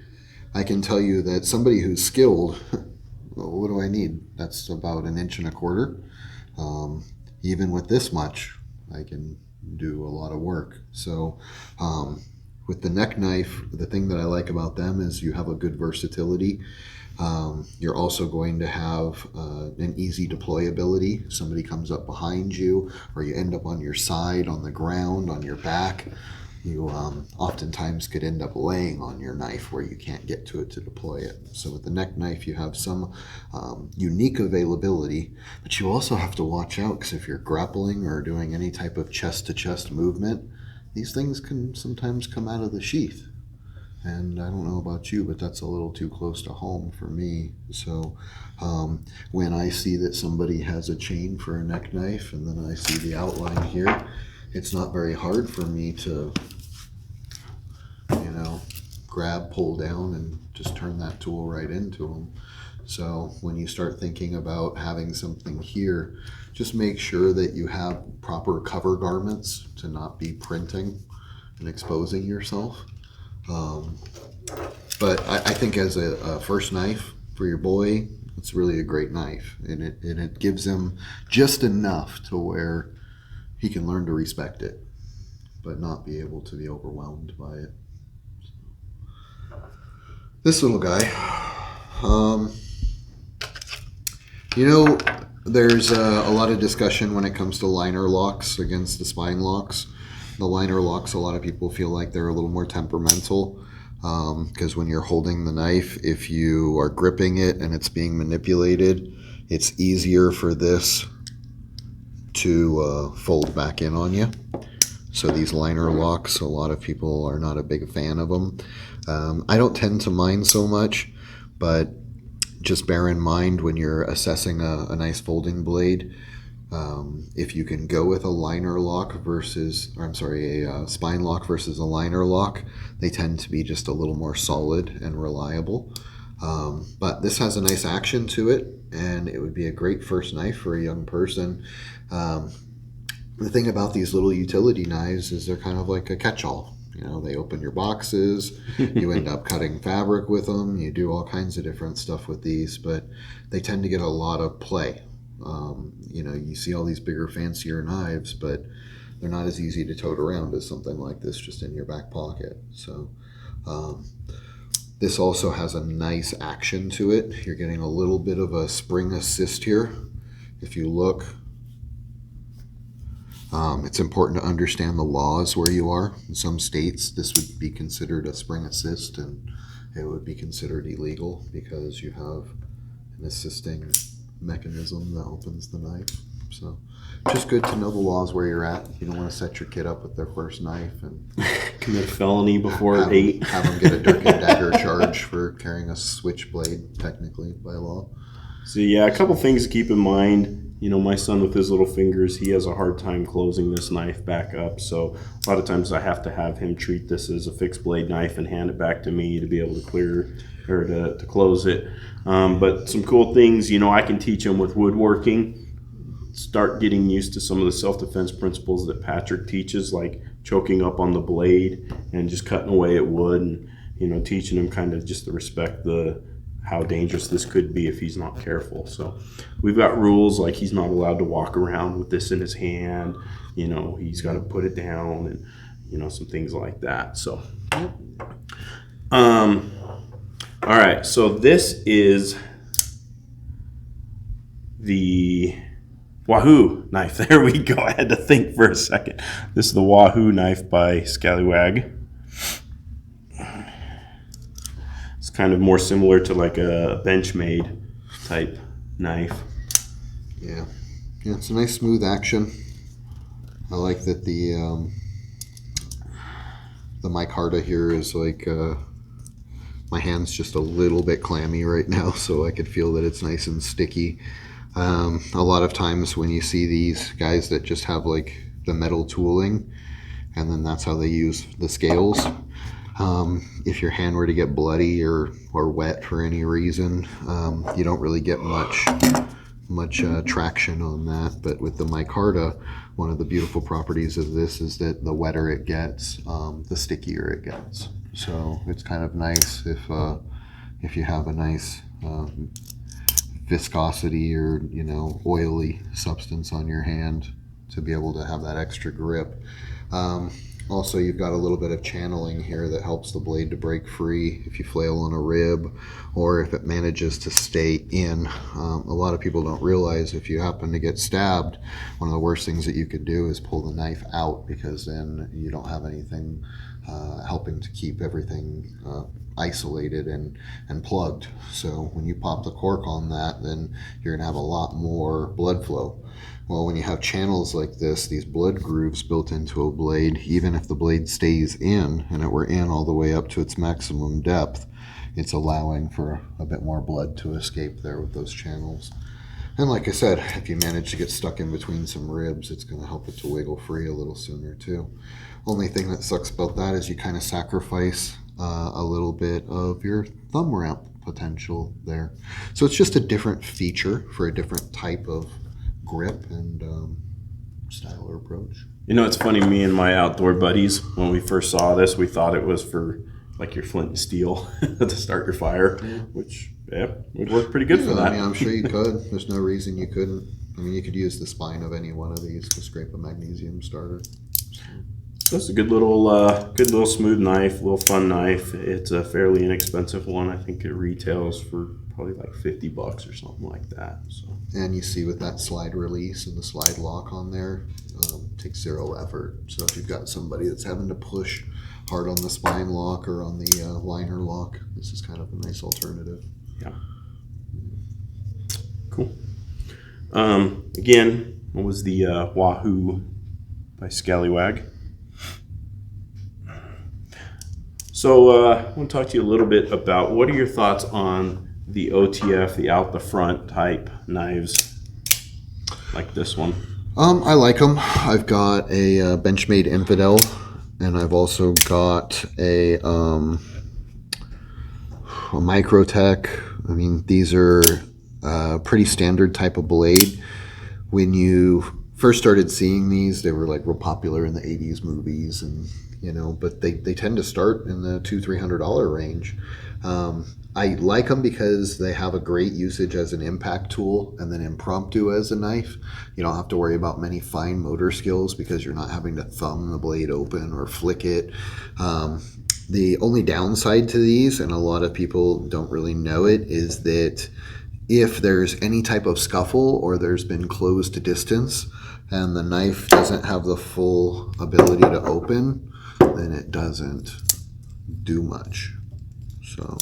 I can tell you that somebody who's skilled, well, what do I need? That's about 1.25 inches. Even with this much, I can do a lot of work. So, with the neck knife, the thing that I like about them is you have a good versatility. You're also going to have an easy deployability. Somebody comes up behind you, or you end up on your side, on the ground, on your back. You oftentimes could end up laying on your knife where you can't get to it to deploy it. So with the neck knife, you have some unique availability, but you also have to watch out, because if you're grappling or doing any type of chest-to-chest movement, these things can sometimes come out of the sheath. And I don't know about you, but that's a little too close to home for me. So when I see that somebody has a chain for a neck knife, and then I see the outline here, it's not very hard for me to, you know, grab, pull down, and just turn that tool right into them. So when you start thinking about having something here, just make sure that you have proper cover garments to not be printing and exposing yourself. But I think as a first knife for your boy, it's really a great knife, and it gives him just enough to where he can learn to respect it, but not be able to be overwhelmed by it. This little guy, you know, there's a lot of discussion when it comes to liner locks against the spine locks. The liner locks, a lot of people feel like they're a little more temperamental, because when you're holding the knife, if you are gripping it and it's being manipulated, it's easier for this to fold back in on you. So these liner locks, a lot of people are not a big fan of them. I don't tend to mind so much, but just bear in mind when you're assessing a nice folding blade, if you can go with a liner lock versus, or I'm sorry, a spine lock versus a liner lock, they tend to be just a little more solid and reliable. But this has a nice action to it, and it would be a great first knife for a young person. The thing about these little utility knives is they're kind of like a catch-all. You know, they open your boxes, you end up cutting fabric with them, you do all kinds of different stuff with these, but they tend to get a lot of play. You know, you see all these bigger, fancier knives, but they're not as easy to tote around as something like this just in your back pocket. So this also has a nice action to it. You're getting a little bit of a spring assist here. If you look, it's important to understand the laws where you are. In some states, this would be considered a spring assist, and it would be considered illegal because you have an assisting mechanism that opens the knife. So just good to know the laws where you're at. You don't want to set your kid up with their first knife and Commit a felony before have, 8. have them get a dirk and dagger charge for carrying a switchblade, technically, by law. So yeah, a couple things to keep in mind. You know, my son with his little fingers, he has a hard time closing this knife back up. So a lot of times I have to have him treat this as a fixed blade knife and hand it back to me to be able to clear or to close it. But some cool things, you know, I can teach him with woodworking. Start getting used to some of the self-defense principles that Patrick teaches, like choking up on the blade and just cutting away at wood, and, you know, teaching him kind of just to respect the how dangerous this could be if he's not careful. So we've got rules like he's not allowed to walk around with this in his hand. You know, he's got to put it down, and you know, some things like that. So all right, so this is the Wahoo knife. There we go. I had to think for a second. This is the Wahoo knife by Scallywag. It's kind of more similar to like a Benchmade type knife. Yeah, it's a nice smooth action. I like that the micarta here is like, my hand's just a little bit clammy right now, so I could feel that it's nice and sticky. A lot of times when you see these guys that just have like the metal tooling, and then that's how they use the scales. If your hand were to get bloody or wet for any reason, you don't really get much traction on that. But with the micarta, one of the beautiful properties of this is that the wetter it gets, the stickier it gets. So it's kind of nice if you have a nice viscosity or, you know, oily substance on your hand to be able to have that extra grip. Also, you've got a little bit of channeling here that helps the blade to break free if you flail on a rib, or if it manages to stay in. A lot of people don't realize if you happen to get stabbed, one of the worst things that you could do is pull the knife out, because then you don't have anything helping to keep everything isolated and plugged. So when you pop the cork on that, then you're gonna have a lot more blood flow. Well, when you have channels like this, these blood grooves built into a blade, even if the blade stays in and it were in all the way up to its maximum depth, it's allowing for a bit more blood to escape there with those channels. And like I said, if you manage to get stuck in between some ribs, it's going to help it to wiggle free a little sooner too. Only thing that sucks about that is you kind of sacrifice a little bit of your thumb ramp potential there. So it's just a different feature for a different type of grip and style or approach. You know, it's funny, me and my outdoor buddies, when we first saw this, we thought it was for like your flint and steel to start your fire, which would work pretty good for that. I mean, I'm sure you could. There's no reason you couldn't. I mean, you could use the spine of any one of these to scrape a magnesium starter. So it's a good little smooth knife, little fun knife. It's a fairly inexpensive one. I think it retails for probably like $50 or something like that. So. And you see with that slide release and the slide lock on there, takes zero effort. So if you've got somebody that's having to push hard on the spine lock or on the liner lock, this is kind of a nice alternative. Yeah. Cool. Again, what was the Wahoo by Scallywag? So I want to talk to you a little bit about what are your thoughts on the OTF, the out the front type knives like this one? I like them. I've got a Benchmade Infidel, and I've also got a Microtech. I mean, these are pretty standard type of blade. When you first started seeing these, they were like real popular in the 80s movies, and but they tend to start in the $200-300 range. I like them because they have a great usage as an impact tool and then impromptu as a knife. You don't have to worry about many fine motor skills because you're not having to thumb the blade open or flick it. The only downside to these, and a lot of people don't really know it, is that if there's any type of scuffle or there's been closed distance and the knife doesn't have the full ability to open, then it doesn't do much. So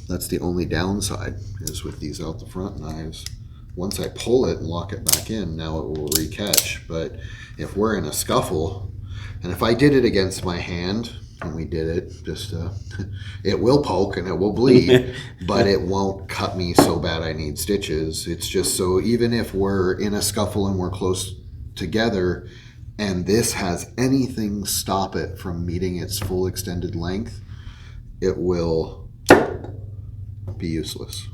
that's the only downside is with these out the front knives. Once I pull it and lock it back in, now it will recatch. But if we're in a scuffle, and if I did it against my hand, and we did it, just it will poke and it will bleed, but it won't cut me so bad I need stitches. It's just so even if we're in a scuffle and we're close together, and this has anything stop it from meeting its full extended length, it will be useless.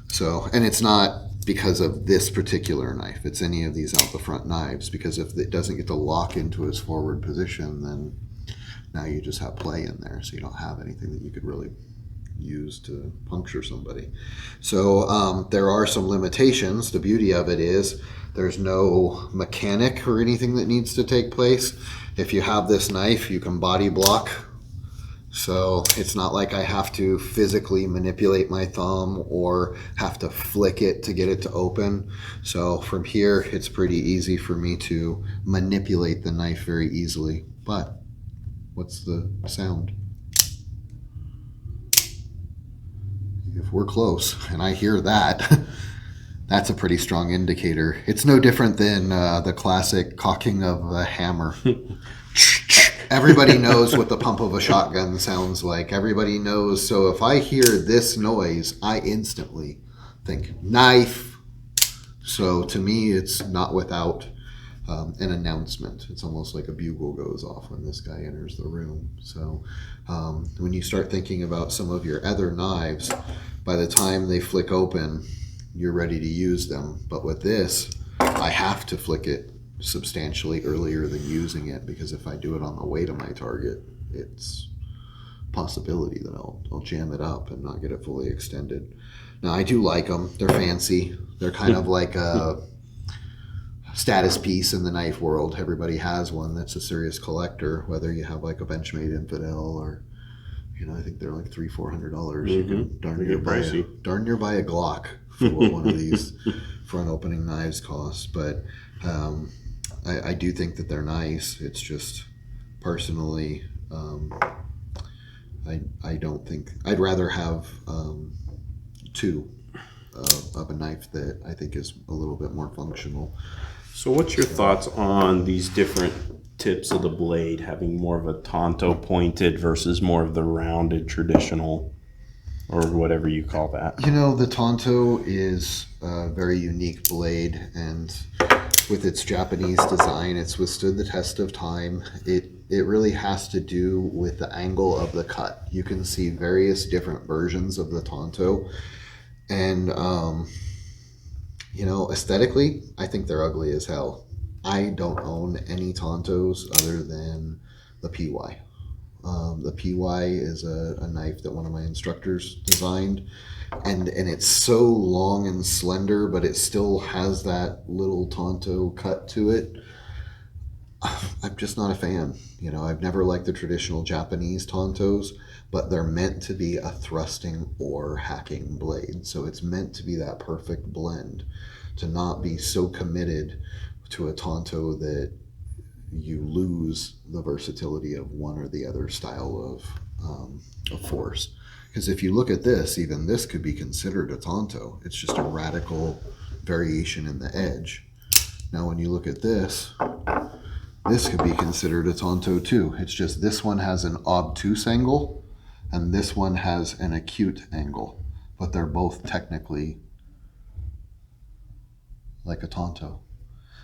So, and it's not because of this particular knife, it's any of these out the front knives, because if it doesn't get to lock into its forward position, then now you just have play in there, so you don't have anything that you could really use to puncture somebody. So there are some limitations. The beauty of it is there's no mechanic or anything that needs to take place. If you have this knife, you can body block. So it's not like I have to physically manipulate my thumb or have to flick it to get it to open. So from here, it's pretty easy for me to manipulate the knife very easily. But what's the sound? If we're close and I hear that, that's a pretty strong indicator. It's no different than the classic cocking of a hammer. Everybody knows what the pump of a shotgun sounds like. Everybody knows. So if I hear this noise, I instantly think knife. So to me, it's not without an announcement. It's almost like a bugle goes off when this guy enters the room. So when you start thinking about some of your other knives, by the time they flick open, you're ready to use them. But with this, I have to flick it substantially earlier than using it, because if I do it on the way to my target, it's a possibility that I'll jam it up and not get it fully extended. Now I do like them. They're fancy. They're kind of like a status piece in the knife world. Everybody has one that's a serious collector, whether you have like a Benchmade Infidel or, you know, I think they're like $300-400. You can darn near buy a Glock for what one of these front opening knives costs. But I do think that they're nice. It's just personally, I don't think I'd rather have two of a knife that I think is a little bit more functional. So what's your thoughts on these different tips of the blade, having more of a Tonto pointed versus more of the rounded traditional, or whatever you call that? You know, the Tonto is a very unique blade, and with its Japanese design, it's withstood the test of time. It really has to do with the angle of the cut. You can see various different versions of the Tonto, and you know, aesthetically, I think they're ugly as hell. I don't own any Tontos other than the PY. The PY is a knife that one of my instructors designed, and it's so long and slender, but it still has that little Tonto cut to it. I'm just not a fan. You know, I've never liked the traditional Japanese Tontos, but they're meant to be a thrusting or hacking blade. So it's meant to be that perfect blend, to not be so committed to a Tonto that you lose the versatility of one or the other style of force. Because if you look at this, even this could be considered a Tonto. It's just a radical variation in the edge. Now when you look at this, this could be considered a Tonto too. It's just this one has an obtuse angle and this one has an acute angle, but they're both technically like a Tonto.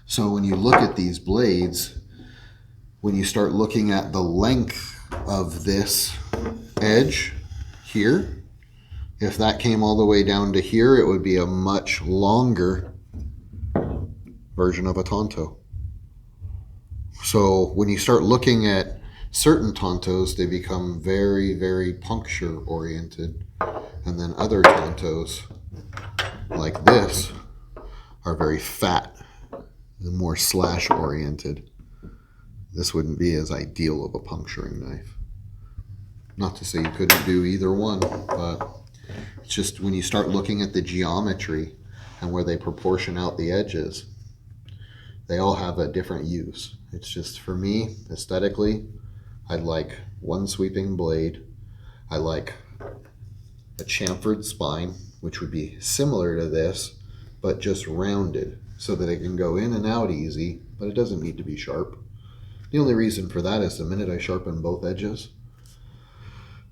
So when you look at these blades, when you start looking at the length of this edge here, if that came all the way down to here, it would be a much longer version of a Tonto. So when you start looking at certain Tontos, they become very, very puncture oriented. And then other Tontos, like this, are very fat and more slash oriented. This wouldn't be as ideal of a puncturing knife. Not to say you couldn't do either one, but it's just when you start looking at the geometry and where they proportion out the edges, they all have a different use. It's just, for me, aesthetically, I'd like one sweeping blade. I like a chamfered spine, which would be similar to this, but just rounded so that it can go in and out easy, but it doesn't need to be sharp. The only reason for that is the minute I sharpen both edges,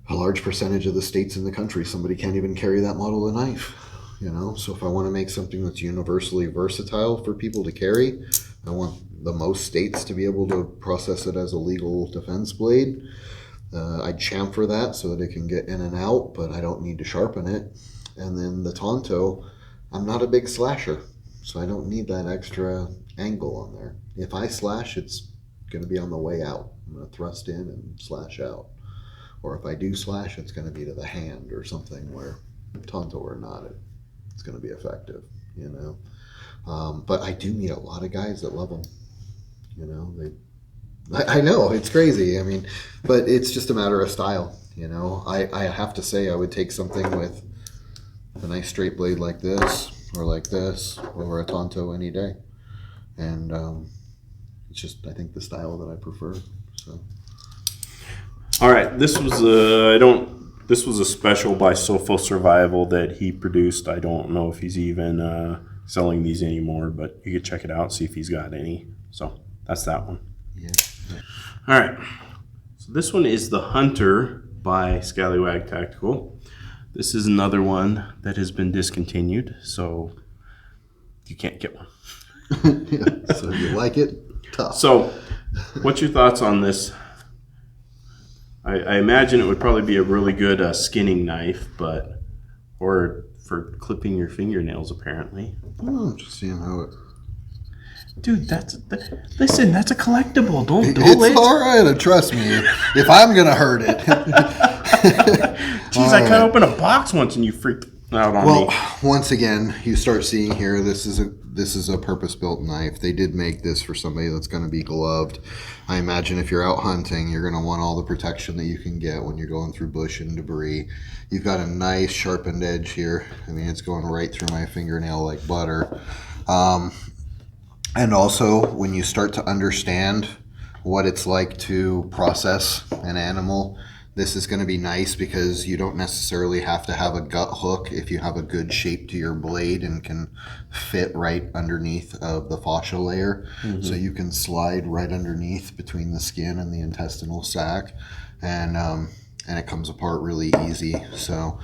a large percentage of the states in the country, somebody can't even carry that model of knife. You know, so if I want to make something that's universally versatile for people to carry, I want the most states to be able to process it as a legal defense blade. I'd chamfer that so that it can get in and out, but I don't need to sharpen it. And then the Tonto, I'm not a big slasher, so I don't need that extra angle on there. If I slash, it's going to be on the way out. I'm going to thrust in and slash out. Or if I do slash, it's going to be to the hand or something where, tonto or not, it's going to be effective, you know. But I do meet a lot of guys that love them. You know, I know, it's crazy. I mean, but it's just a matter of style, you know. I have to say I would take something with a nice straight blade like this or like this over a tonto any day. And it's just, I think, the style that I prefer, so. All right, this was this was a special by Sofo Survival that he produced. I don't know if he's even selling these anymore, but you could check it out, see if he's got any. So that's that one. Yeah. All right, so this one is the Hunter by Scallywag Tactical. This is another one that has been discontinued, so you can't get one. Yeah. So if you like it, tough. So what's your thoughts on this? I imagine it would probably be a really good skinning knife, or for clipping your fingernails, apparently. Oh, just seeing how it. Dude, listen, that's a collectible. Don't It's all right. Trust me. If I'm gonna hurt it. Jeez, I cut open a box once and you freaked out on me. Well, once again, you start seeing here. This is a purpose-built knife. They did make this for somebody that's going to be gloved. I imagine if you're out hunting, you're going to want all the protection that you can get when you're going through bush and debris. You've got a nice sharpened edge here. I mean, it's going right through my fingernail like butter. And also, when you start to understand what it's like to process an animal, this is going to be nice because you don't necessarily have to have a gut hook if you have a good shape to your blade and can fit right underneath of the fascia layer. Mm-hmm. So you can slide right underneath between the skin and the intestinal sac, and it comes apart really easy. So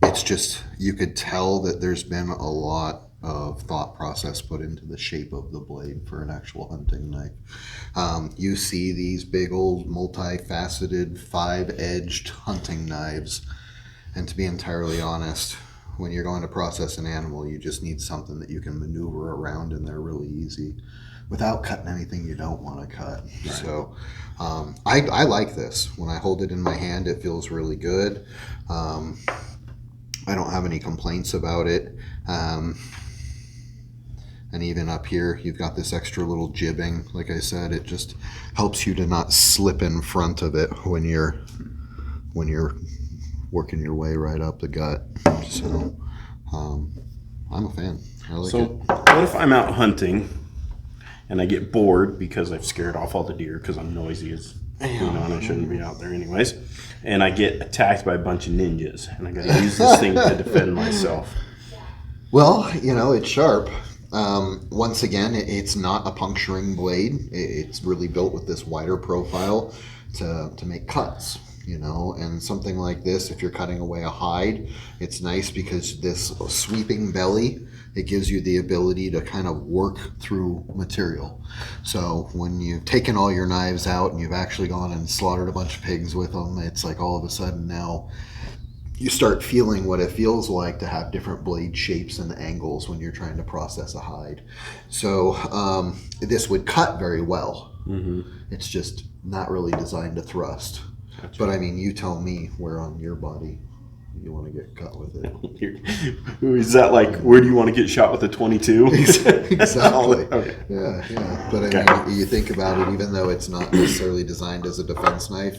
it's just, you could tell that there's been a lot of thought process put into the shape of the blade for an actual hunting knife. You see these big old multifaceted 5-edged hunting knives, and to be entirely honest, when you're going to process an animal, you just need something that you can maneuver around in there really easy without cutting anything you don't want to cut. Right. So I like this. When I hold it in my hand, it feels really good. I don't have any complaints about it. And even up here, you've got this extra little jibbing. Like I said, it just helps you to not slip in front of it when you're working your way right up the gut. So I'm a fan. I like it. What if I'm out hunting and I get bored because I've scared off all the deer because I'm noisy as and I shouldn't be out there anyways, and I get attacked by a bunch of ninjas and I got to use this thing to defend myself? Well, it's sharp. Once again, it's not a puncturing blade. It's really built with this wider profile to make cuts, and something like this, if you're cutting away a hide, it's nice because this sweeping belly, it gives you the ability to kind of work through material. So when you've taken all your knives out and you've actually gone and slaughtered a bunch of pigs with them, it's like all of a sudden now you start feeling what it feels like to have different blade shapes and angles when you're trying to process a hide. So this would cut very well. Mm-hmm. It's just not really designed to thrust. Gotcha. But I mean, you tell me where on your body you want to get cut with it. Is that like, where do you want to get shot with a 22? Exactly. Okay. Yeah. But I mean, you think about it, even though it's not necessarily designed as a defense knife,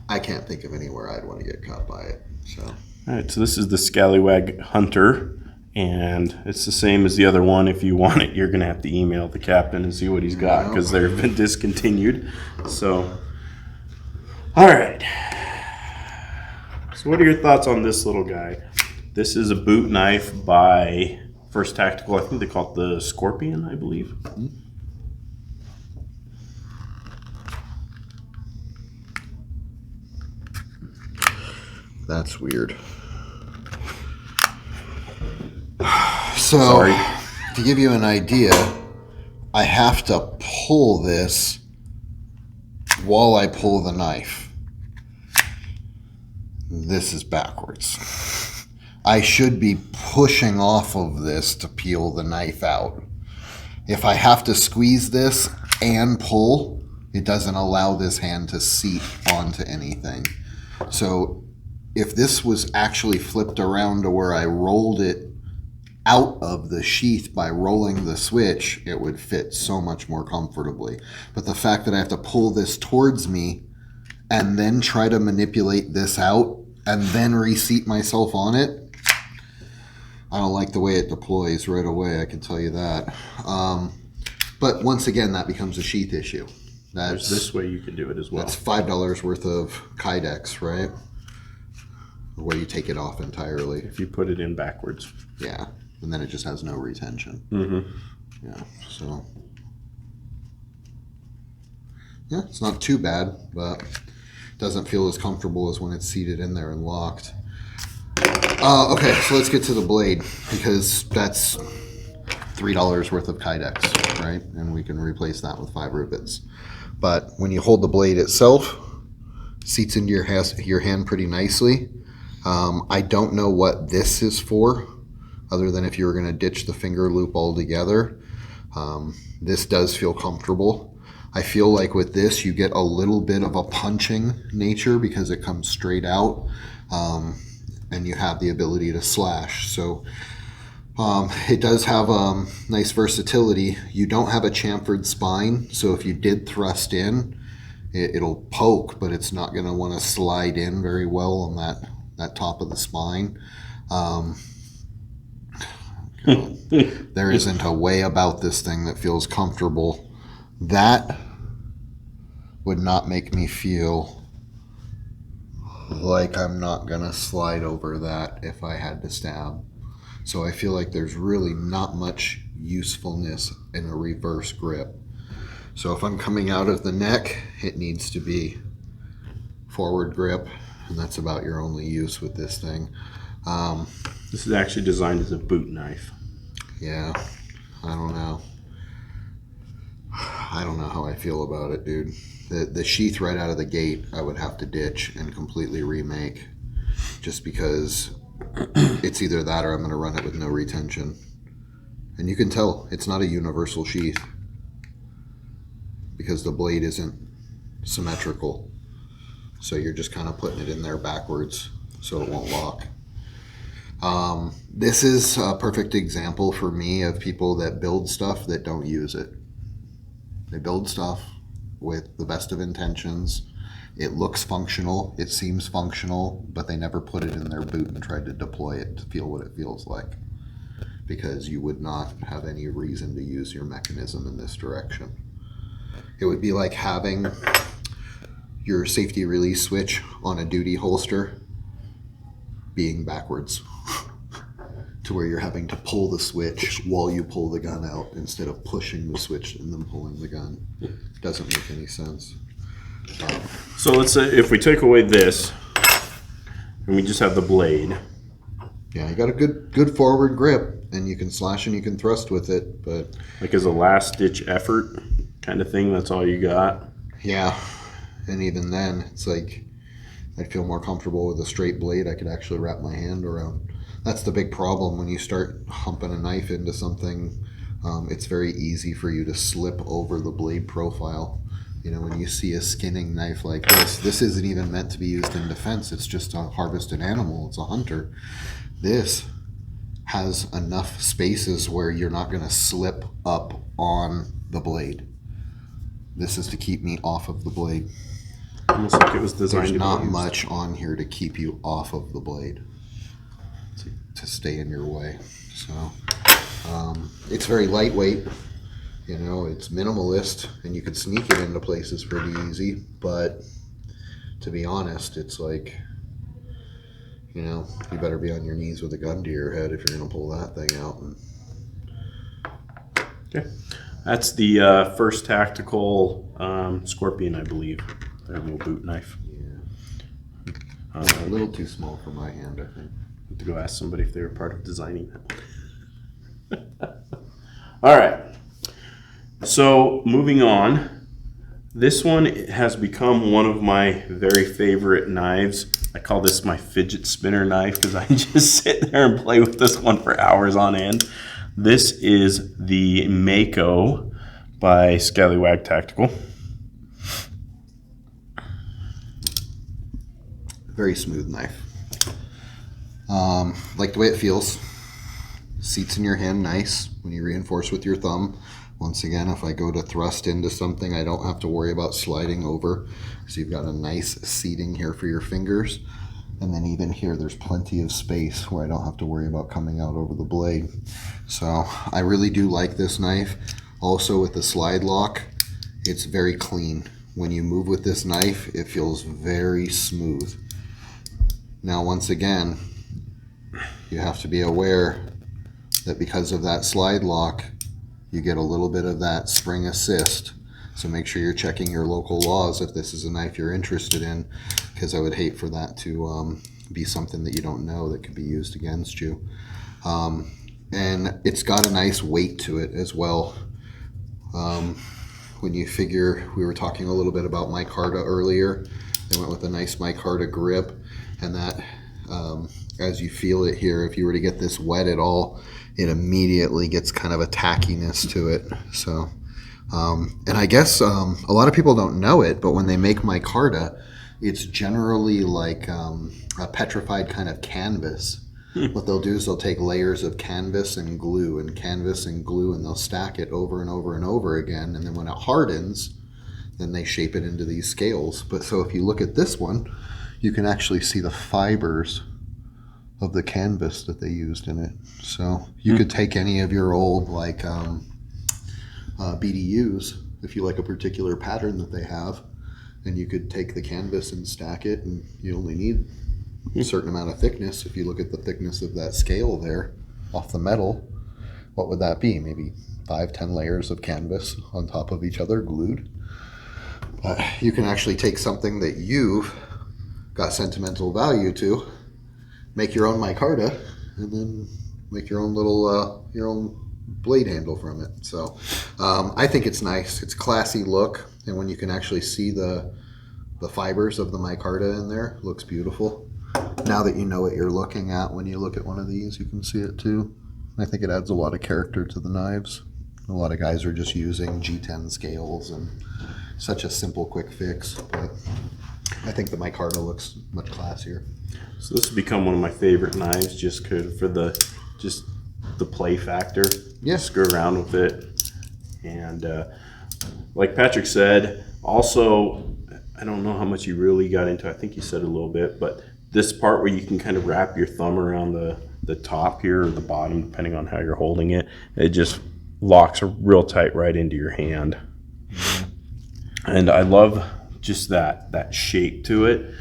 I can't think of anywhere I'd want to get cut by it. So. All right, so this is the Scallywag Hunter, and it's the same as the other one. If you want it, you're going to have to email the captain and see what he's got because they've been discontinued. So, all right. So what are your thoughts on this little guy? This is a boot knife by First Tactical. I think they call it the Scorpion, I believe. Mm-hmm. That's weird. So, sorry. To give you an idea, I have to pull this while I pull the knife. This is backwards. I should be pushing off of this to peel the knife out. If I have to squeeze this and pull, it doesn't allow this hand to seat onto anything. So if this was actually flipped around to where I rolled it out of the sheath by rolling the switch, it would fit so much more comfortably. But the fact that I have to pull this towards me and then try to manipulate this out and then reseat myself on it, I don't like the way it deploys right away, I can tell you that. But once again, that becomes a sheath issue. There's this way you can do it as well. That's $5 worth of Kydex, right? Where you take it off entirely. If you put it in backwards. Yeah, and then it just has no retention. Mm-hmm. Yeah, so. Yeah, it's not too bad, but doesn't feel as comfortable as when it's seated in there and locked. Okay, so let's get to the blade, because that's $3 worth of Kydex, right? And we can replace that with 5 rivets. But when you hold the blade itself, seats into your hand pretty nicely. I don't know what this is for, other than if you were going to ditch the finger loop altogether. This does feel comfortable. I feel like with this you get a little bit of a punching nature because it comes straight out, and you have the ability to slash. So it does have nice versatility. You don't have a chamfered spine, so if you did thrust in, it'll poke, but it's not going to want to slide in very well on that top of the spine. There isn't a way about this thing that feels comfortable. That would not make me feel like I'm not going to slide over that if I had to stab. So I feel like there's really not much usefulness in a reverse grip. So if I'm coming out of the neck, it needs to be forward grip, and that's about your only use with this thing. This is actually designed as a boot knife. Yeah, I don't know. I don't know how I feel about it, dude. The sheath right out of the gate, I would have to ditch and completely remake, just because it's either that or I'm going to run it with no retention. And you can tell it's not a universal sheath because the blade isn't symmetrical. So you're just kind of putting it in there backwards so it won't lock. This is a perfect example for me of people that build stuff that don't use it. They build stuff with the best of intentions. It looks functional, it seems functional, but they never put it in their boot and tried to deploy it to feel what it feels like, because you would not have any reason to use your mechanism in this direction. It would be like having your safety release switch on a duty holster being backwards to where you're having to pull the switch while you pull the gun out instead of pushing the switch and then pulling the gun. Doesn't make any sense. So let's say if we take away this and we just have the blade. Yeah, you got a good forward grip, and you can slash and you can thrust with it, but Like as a last ditch effort kind of thing, that's all you got. yeah, and even then, it's like I'd feel more comfortable with a straight blade I could actually wrap my hand around. That's the big problem when you start humping a knife into something. It's very easy for you to slip over the blade profile. You know, when you see a skinning knife like this isn't even meant to be used in defense. It's just a harvested animal. It's a hunter. This has enough spaces where you're not going to slip up on the blade. This is to keep me off of the blade. Almost like it was designed There's to not be used. much on here to keep you off of the blade, to stay in your way. So it's very lightweight. You know, it's minimalist, and you could sneak it into places pretty easy. But to be honest, it's like, you know, you better be on your knees with a gun to your head if you're going to pull that thing out. Okay. That's the first tactical Scorpion, I believe. Their little boot knife. Yeah, it's a little too small for my hand, I think. Have to go ask somebody if they were part of designing that one. All right. So moving on, this one has become one of my very favorite knives. I call this my fidget spinner knife because I just sit there and play with this one for hours on end. This is the Mako by Scallywag Tactical. Very smooth knife. Like the way it feels. Seats in your hand nice when you reinforce with your thumb. Once again, if I go to thrust into something, I don't have to worry about sliding over. So you've got a nice seating here for your fingers. And then even here, there's plenty of space where I don't have to worry about coming out over the blade. So I really do like this knife. Also with the slide lock, it's very clean. When you move with this knife, it feels very smooth. Now, once again, you have to be aware that because of that slide lock, you get a little bit of that spring assist. So make sure you're checking your local laws if this is a knife you're interested in, because I would hate for that to be something that you don't know that could be used against you. And it's got a nice weight to it as well. When you figure, we were talking a little bit about micarta earlier. They went with a nice micarta grip, and that as you feel it here, if you were to get this wet at all, it immediately gets kind of a tackiness to it. So, and I guess a lot of people don't know it, but when they make micarta, it's generally like a petrified kind of canvas. What they'll do is they'll take layers of canvas and glue, and they'll stack it over and over and over again. And then when it hardens, then they shape it into these scales. But so if you look at this one, you can actually see the fibers of the canvas that they used in it. So you could take any of your old like BDUs, if you like a particular pattern that they have, and you could take the canvas and stack it, and you only need a certain amount of thickness. If you look at the thickness of that scale there off the metal, what would that be? Maybe 5-10 layers of canvas on top of each other glued. But you can actually take something that you've got sentimental value to, make your own micarta, and then make your own little your own blade handle from it. So I think it's nice. It's classy look, and when you can actually see the fibers of the micarta in there, it looks beautiful. Now that you know what you're looking at when you look at one of these, you can see it too. I think it adds a lot of character to the knives. A lot of guys are just using G10 scales, and such a simple quick fix, but I think the micarta looks much classier. So this has become one of my favorite knives, just for the play factor. Yeah. Screw around with it, and like Patrick said, also, I don't know how much you really got into. I think you said a little bit, but this part where you can kind of wrap your thumb around the top here or the bottom, depending on how you're holding it, it just locks real tight right into your hand. And I love just that shape to it.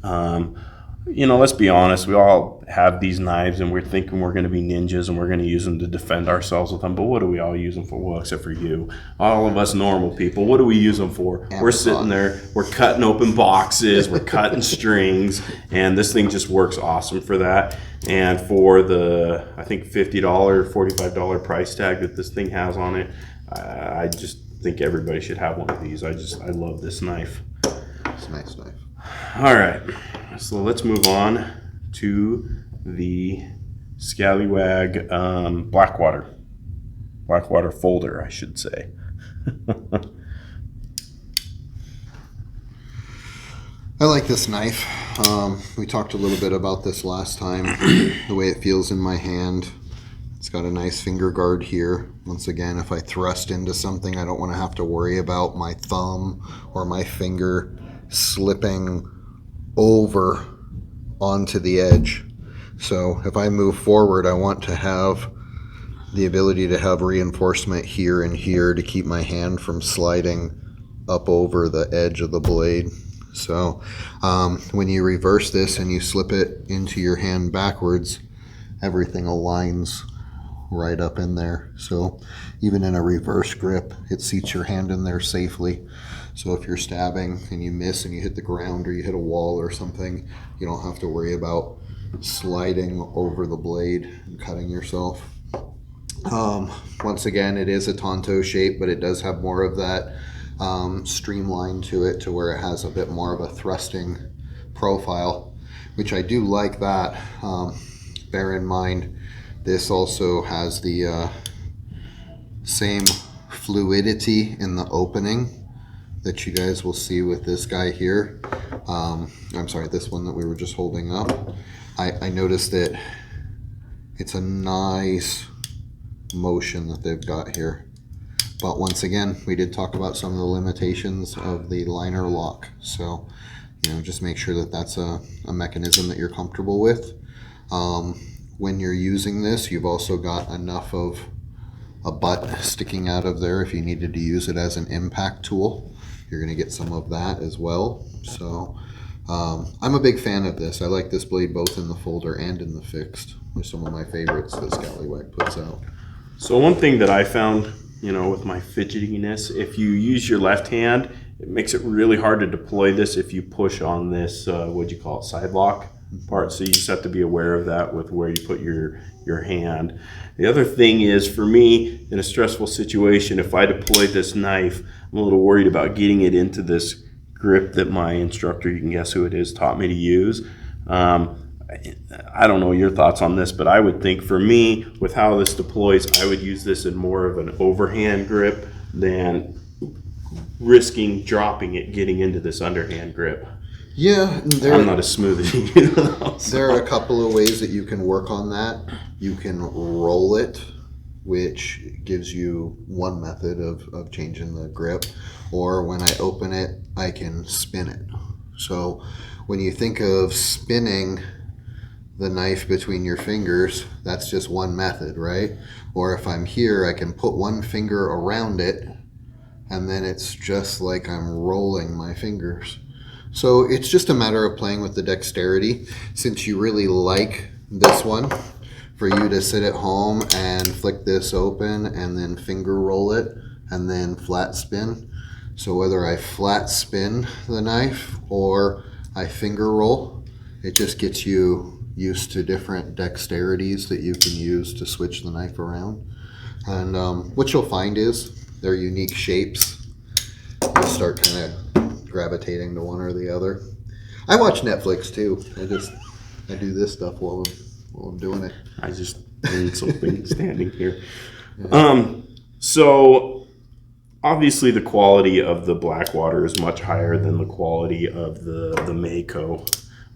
Let's be honest, we all have these knives and we're thinking we're going to be ninjas and we're going to use them to defend ourselves with them. But what do we all use them for? Well, except for you. All of us normal people, what do we use them for? Amazon. We're sitting there, we're cutting open boxes, we're cutting strings, and this thing just works awesome for that. And for the, I think, $50, $45 price tag that this thing has on it, I just think everybody should have one of these. I love this knife. It's a nice knife. All right, so let's move on to the Scallywag Blackwater folder, I should say. I like this knife. We talked a little bit about this last time, the way it feels in my hand. It's got a nice finger guard here. Once again, if I thrust into something, I don't want to have to worry about my thumb or my finger slipping over onto the edge. So if I move forward, I want to have the ability to have reinforcement here and here to keep my hand from sliding up over the edge of the blade. So when you reverse this and you slip it into your hand backwards, everything aligns right up in there. So even in a reverse grip, it seats your hand in there safely. So if you're stabbing and you miss and you hit the ground or you hit a wall or something, you don't have to worry about sliding over the blade and cutting yourself. Once again, it is a Tonto shape, but it does have more of that streamline to it, to where it has a bit more of a thrusting profile, which I do like that. Bear in mind, this also has the same fluidity in the opening that you guys will see with this guy here. I'm sorry, this one that we were just holding up. I noticed that it's a nice motion that they've got here. But once again, we did talk about some of the limitations of the liner lock. So, just make sure that that's a mechanism that you're comfortable with. When you're using this, you've also got enough of a butt sticking out of there if you needed to use it as an impact tool. You're going to get some of that as well. So I'm a big fan of this. I like this blade both in the folder and in the fixed. They're some of my favorites that Scallywag puts out. So one thing that I found, with my fidgetiness, if you use your left hand, it makes it really hard to deploy this if you push on this, side lock part. So you just have to be aware of that with where you put your hand. The other thing is, for me, in a stressful situation, if I deploy this knife, I'm a little worried about getting it into this grip that my instructor, you can guess who it is, taught me to use. I don't know your thoughts on this, but I would think for me, with how this deploys, I would use this in more of an overhand grip than risking dropping it getting into this underhand grip. Yeah, I'm not as smooth as you though, so. There are a couple of ways that you can work on that. You can roll it, which gives you one method of changing the grip. Or when I open it, I can spin it. So when you think of spinning the knife between your fingers, that's just one method, right? Or if I'm here, I can put one finger around it, and then it's just like I'm rolling my fingers. So it's just a matter of playing with the dexterity. Since you really like this one, for you to sit at home and flick this open and then finger roll it and then flat spin. So whether I flat spin the knife or I finger roll, it just gets you used to different dexterities that you can use to switch the knife around. And what you'll find is they're unique shapes. You start kind of gravitating to one or the other. I watch Netflix too. I do this stuff while I'm doing it. I just need something standing here. So obviously the quality of the Blackwater is much higher than the quality of the Mako.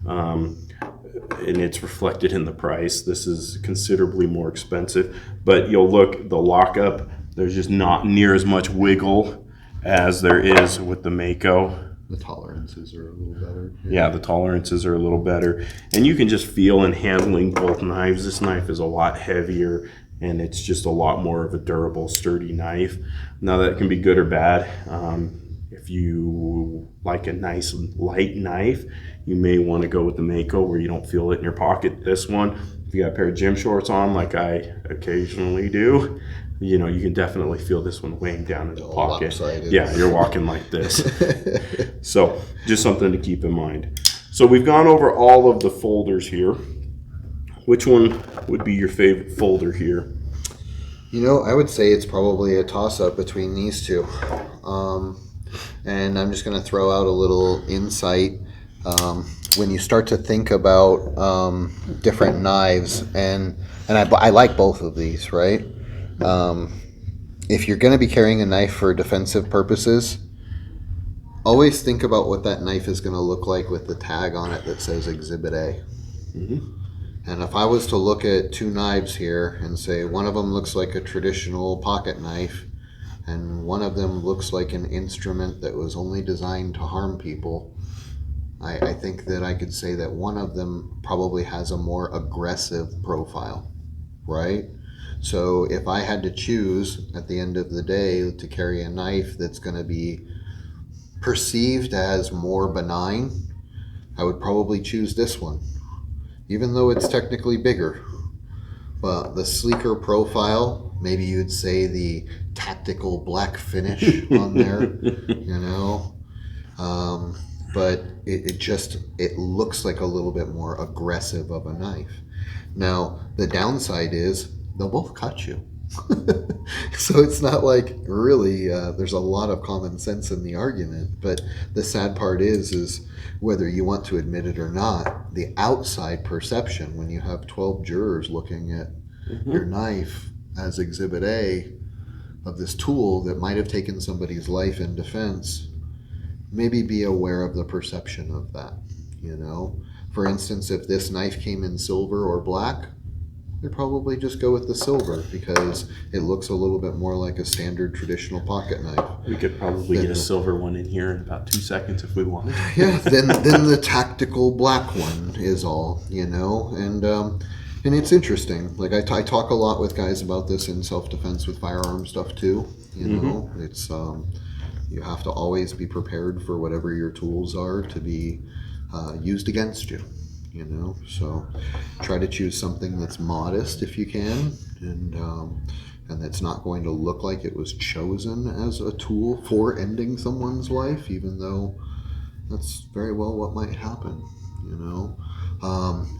And it's reflected in the price. This is considerably more expensive, but you'll look, the lockup, there's just not near as much wiggle as there is with the Mako. The tolerances are a little better. Yeah, the tolerances are a little better. And you can just feel in handling both knives, this knife is a lot heavier and it's just a lot more of a durable, sturdy knife. Now that can be good or bad. If you like a nice light knife, you may want to go with the Mako where you don't feel it in your pocket. This one, if you got a pair of gym shorts on like I occasionally do, you can definitely feel this one weighing down in the pocket. Lopsided. Yeah, you're walking like this. So just something to keep in mind. So we've gone over all of the folders here. Which one would be your favorite folder here? I would say it's probably a toss-up between these two. And I'm just going to throw out a little insight. When you start to think about different knives, and I like both of these, right? If you're going to be carrying a knife for defensive purposes, always think about what that knife is going to look like with the tag on it that says Exhibit A. Mm-hmm. And if I was to look at two knives here and say one of them looks like a traditional pocket knife and one of them looks like an instrument that was only designed to harm people, I think that I could say that one of them probably has a more aggressive profile, right? So if I had to choose at the end of the day to carry a knife that's going to be perceived as more benign, I would probably choose this one, even though it's technically bigger. But the sleeker profile, maybe you'd say the tactical black finish on there, but it looks like a little bit more aggressive of a knife. Now, the downside is they'll both cut you. So it's not like really there's a lot of common sense in the argument, but the sad part is whether you want to admit it or not, the outside perception when you have 12 jurors looking at your knife as Exhibit A of this tool that might have taken somebody's life in defense, maybe be aware of the perception of that, you know. For instance, if this knife came in silver or black, I'd probably just go with the silver because it looks a little bit more like a standard traditional pocket knife. We could probably get a silver one in here in about 2 seconds if we wanted. Yeah, then the tactical black one is all, you know, and it's interesting. Like I talk a lot with guys about this in self-defense with firearm stuff too. You know, it's you have to always be prepared for whatever your tools are to be used against you. You know, so try to choose something that's modest if you can, and that's not going to look like it was chosen as a tool for ending someone's life, even though that's very well what might happen. You know,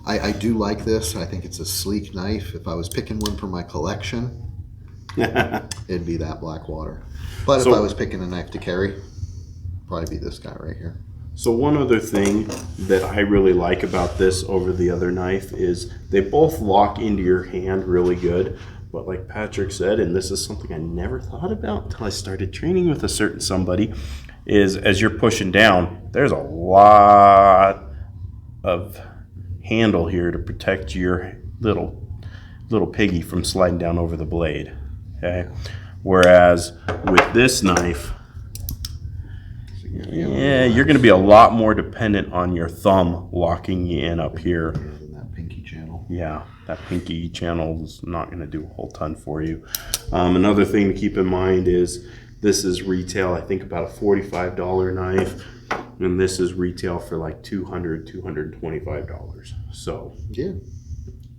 I do like this. I think it's a sleek knife. If I was picking one for my collection, it'd be that Blackwater. But if I was picking a knife to carry, probably be this guy right here. So one other thing that I really like about this over the other knife is they both lock into your hand really good. But like Patrick said, and this is something I never thought about until I started training with a certain somebody, is as you're pushing down, there's a lot of handle here to protect your little piggy from sliding down over the blade. Okay, whereas with this knife, yeah, you're going to be a lot more dependent on your thumb locking you in up here. In that pinky channel. Yeah, that pinky channel is not going to do a whole ton for you. Another thing to keep in mind is this is retail, I think about a $45 knife, and this is retail for like $200, $225. So Yeah.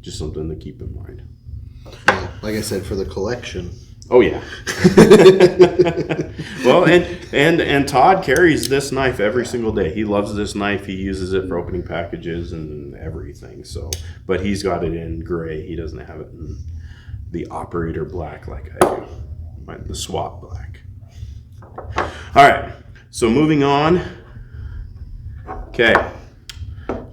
just something to keep in mind. Yeah, like I said, for the collection. Oh yeah. Well, and Todd carries this knife every single day. He loves this knife. He uses it for opening packages and everything. So, but he's got it in gray. He doesn't have it in the operator black like I do. The SWAT black. All right. So moving on. Okay.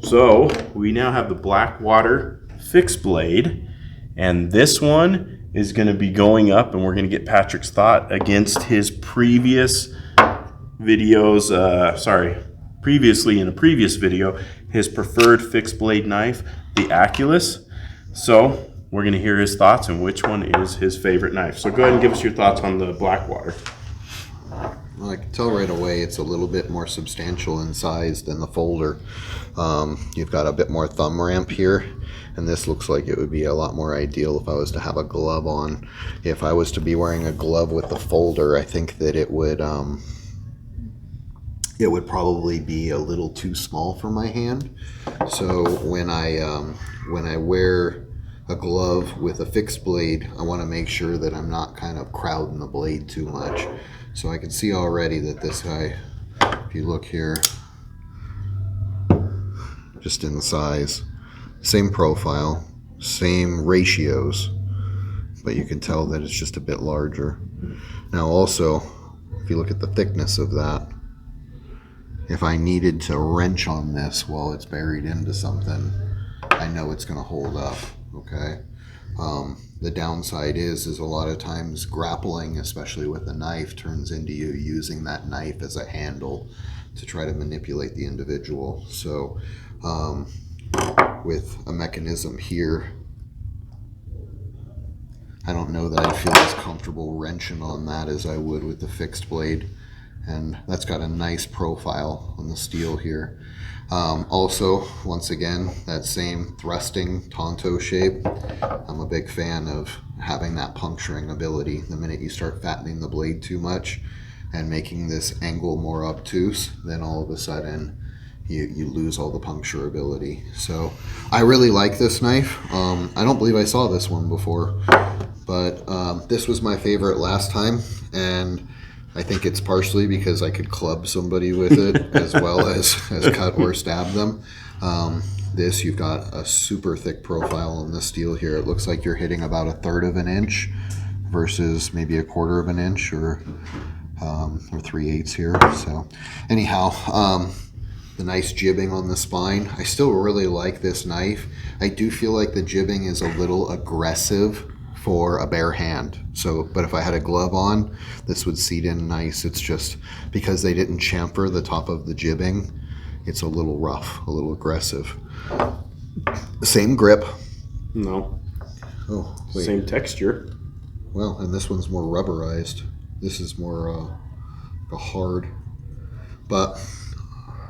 So we now have the Blackwater fixed blade, and this one is going to be going up, and we're going to get Patrick's thought against his previous videos. Previously in a previous video, his preferred fixed blade knife, the Aculus. So we're going to hear his thoughts and which one is his favorite knife. So go ahead and give us your thoughts on the Blackwater. Well, I can tell right away it's a little bit more substantial in size than the folder. You've got a bit more thumb ramp here, and this looks like it would be a lot more ideal if I was to have a glove on. If I was to be wearing a glove with the folder, I think that it would probably be a little too small for my hand. So when I wear a glove with a fixed blade, I want to make sure that I'm not kind of crowding the blade too much. So I can see already that this guy, if you look here, just in the size, same profile, same ratios, but you can tell that it's just a bit larger. Now also, if you look at the thickness of that, if I needed to wrench on this while it's buried into something, I know it's going to hold up, okay? The downside is a lot of times grappling, especially with a knife, turns into you using that knife as a handle to try to manipulate the individual. So with a mechanism here, I don't know that I'd feel as comfortable wrenching on that as I would with the fixed blade. And that's got a nice profile on the steel here. Also, once again, that same thrusting Tonto shape. I'm a big fan of having that puncturing ability. The minute you start fattening the blade too much and making this angle more obtuse, then all of a sudden you lose all the puncture ability. So I really like this knife. I don't believe I saw this one before, but this was my favorite last time, and I think it's partially because I could club somebody with it as well as cut or stab them. This, you've got a super thick profile on the steel here. It looks like you're hitting about 1/3 of an inch versus maybe 1/4 of an inch or 3/8 here. So anyhow, the nice jibbing on the spine. I still really like this knife. I do feel like the jibbing is a little aggressive for a bare hand. So, but if I had a glove on, this would seat in nice. It's just because they didn't chamfer the top of the jibbing, it's a little rough, a little aggressive. Same grip. No, Oh, wait. same texture. Well, and this one's more rubberized. This is more a hard, but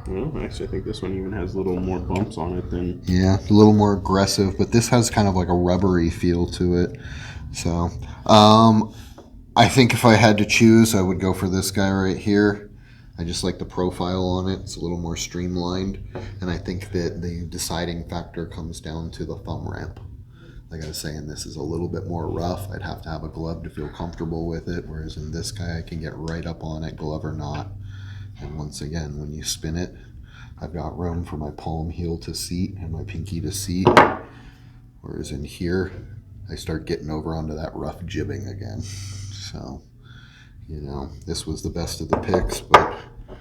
Well, actually, I think this one even has a little more bumps on it than. yeah, a little more aggressive. But this has kind of like a rubbery feel to it. So, I think if I had to choose, I would go for this guy right here. I just like the profile on it. It's a little more streamlined, and I think that the deciding factor comes down to the thumb ramp. Like I was saying, this is a little bit more rough. I'd have to have a glove to feel comfortable with it, whereas in this guy, I can get right up on it, glove or not. And once again, when you spin it, I've got room for my palm heel to seat and my pinky to seat. Whereas in here, I start getting over onto that rough jibbing again. So, you know, this was the best of the picks, but I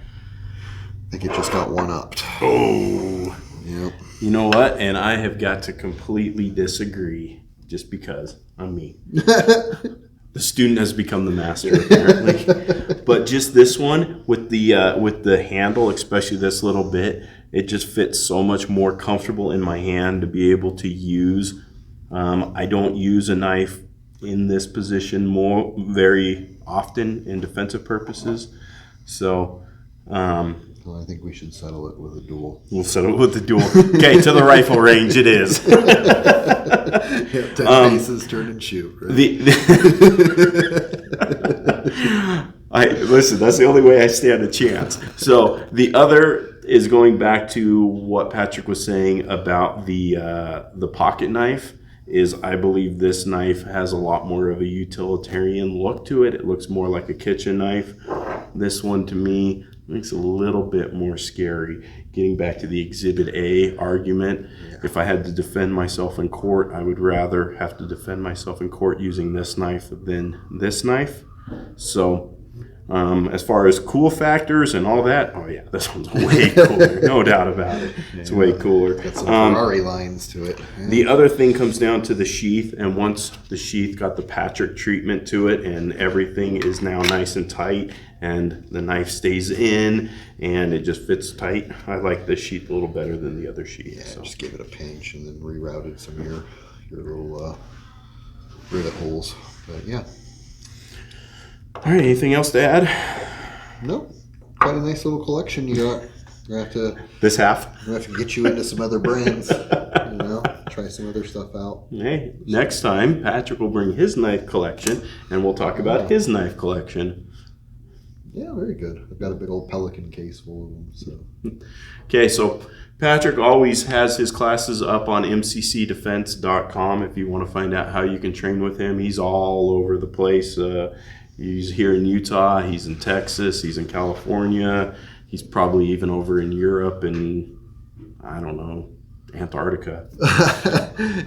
think it just got one-upped. Oh. Yep. You know what? And I have got to completely disagree just because I'm me. The student has become the master, apparently. But just this one with the handle, especially this little bit, it just fits so much more comfortable in my hand to be able to use. I don't use a knife in this position very often in defensive purposes. So Well, I think we should settle it with a duel. we'll settle with the duel. Okay, to the rifle range it is. Yeah, 10 paces, turn and shoot. Right? Listen, that's the only way I stand a chance. So the other is going back to what Patrick was saying about the pocket knife. Is I believe this knife has a lot more of a utilitarian look to it. It looks more like a kitchen knife. This one to me makes it a little bit more scary. Getting back to the Exhibit A argument, if I had to defend myself in court, I would rather have to defend myself in court using this knife than this knife. So as far as cool factors and all that, oh yeah, this one's way cooler, no doubt about it. It's way cooler. Got some Ferrari lines to it. Yeah. The other thing comes down to the sheath, and once the sheath got the Patrick treatment to it and everything is now nice and tight and the knife stays in and it just fits tight, I like this sheath a little better than the other sheath. Yeah, So. just gave it a pinch and then rerouted some of your little rivet holes. But yeah, All right, anything else to add? nope. Quite a nice little collection you got. We're gonna This half? have to get you into some other brands. You know, try some other stuff out. Hey, next time Patrick will bring his knife collection and we'll talk about his knife collection. Yeah, very good. I've got a big old Pelican case full of them. So Okay, so Patrick always has his classes up on mccdefense.com if you want to find out how you can train with him. He's all over the place. He's here in Utah, he's in Texas, he's in California, he's probably even over in Europe and, I don't know, Antarctica.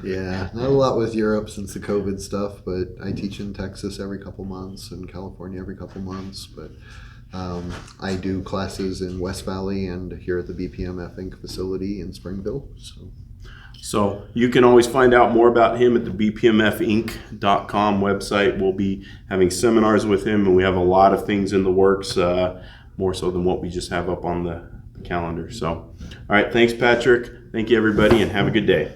yeah, not a lot with Europe since the COVID stuff, but I teach in Texas every couple months and California every couple months. But I do classes in West Valley and here at the BPMF Inc. facility in Springville. So you can always find out more about him at the bpmfinc.com website. We'll be having seminars with him, and we have a lot of things in the works, more so than what we just have up on the calendar. So, all right, thanks, Patrick. Thank you, everybody, and have a good day.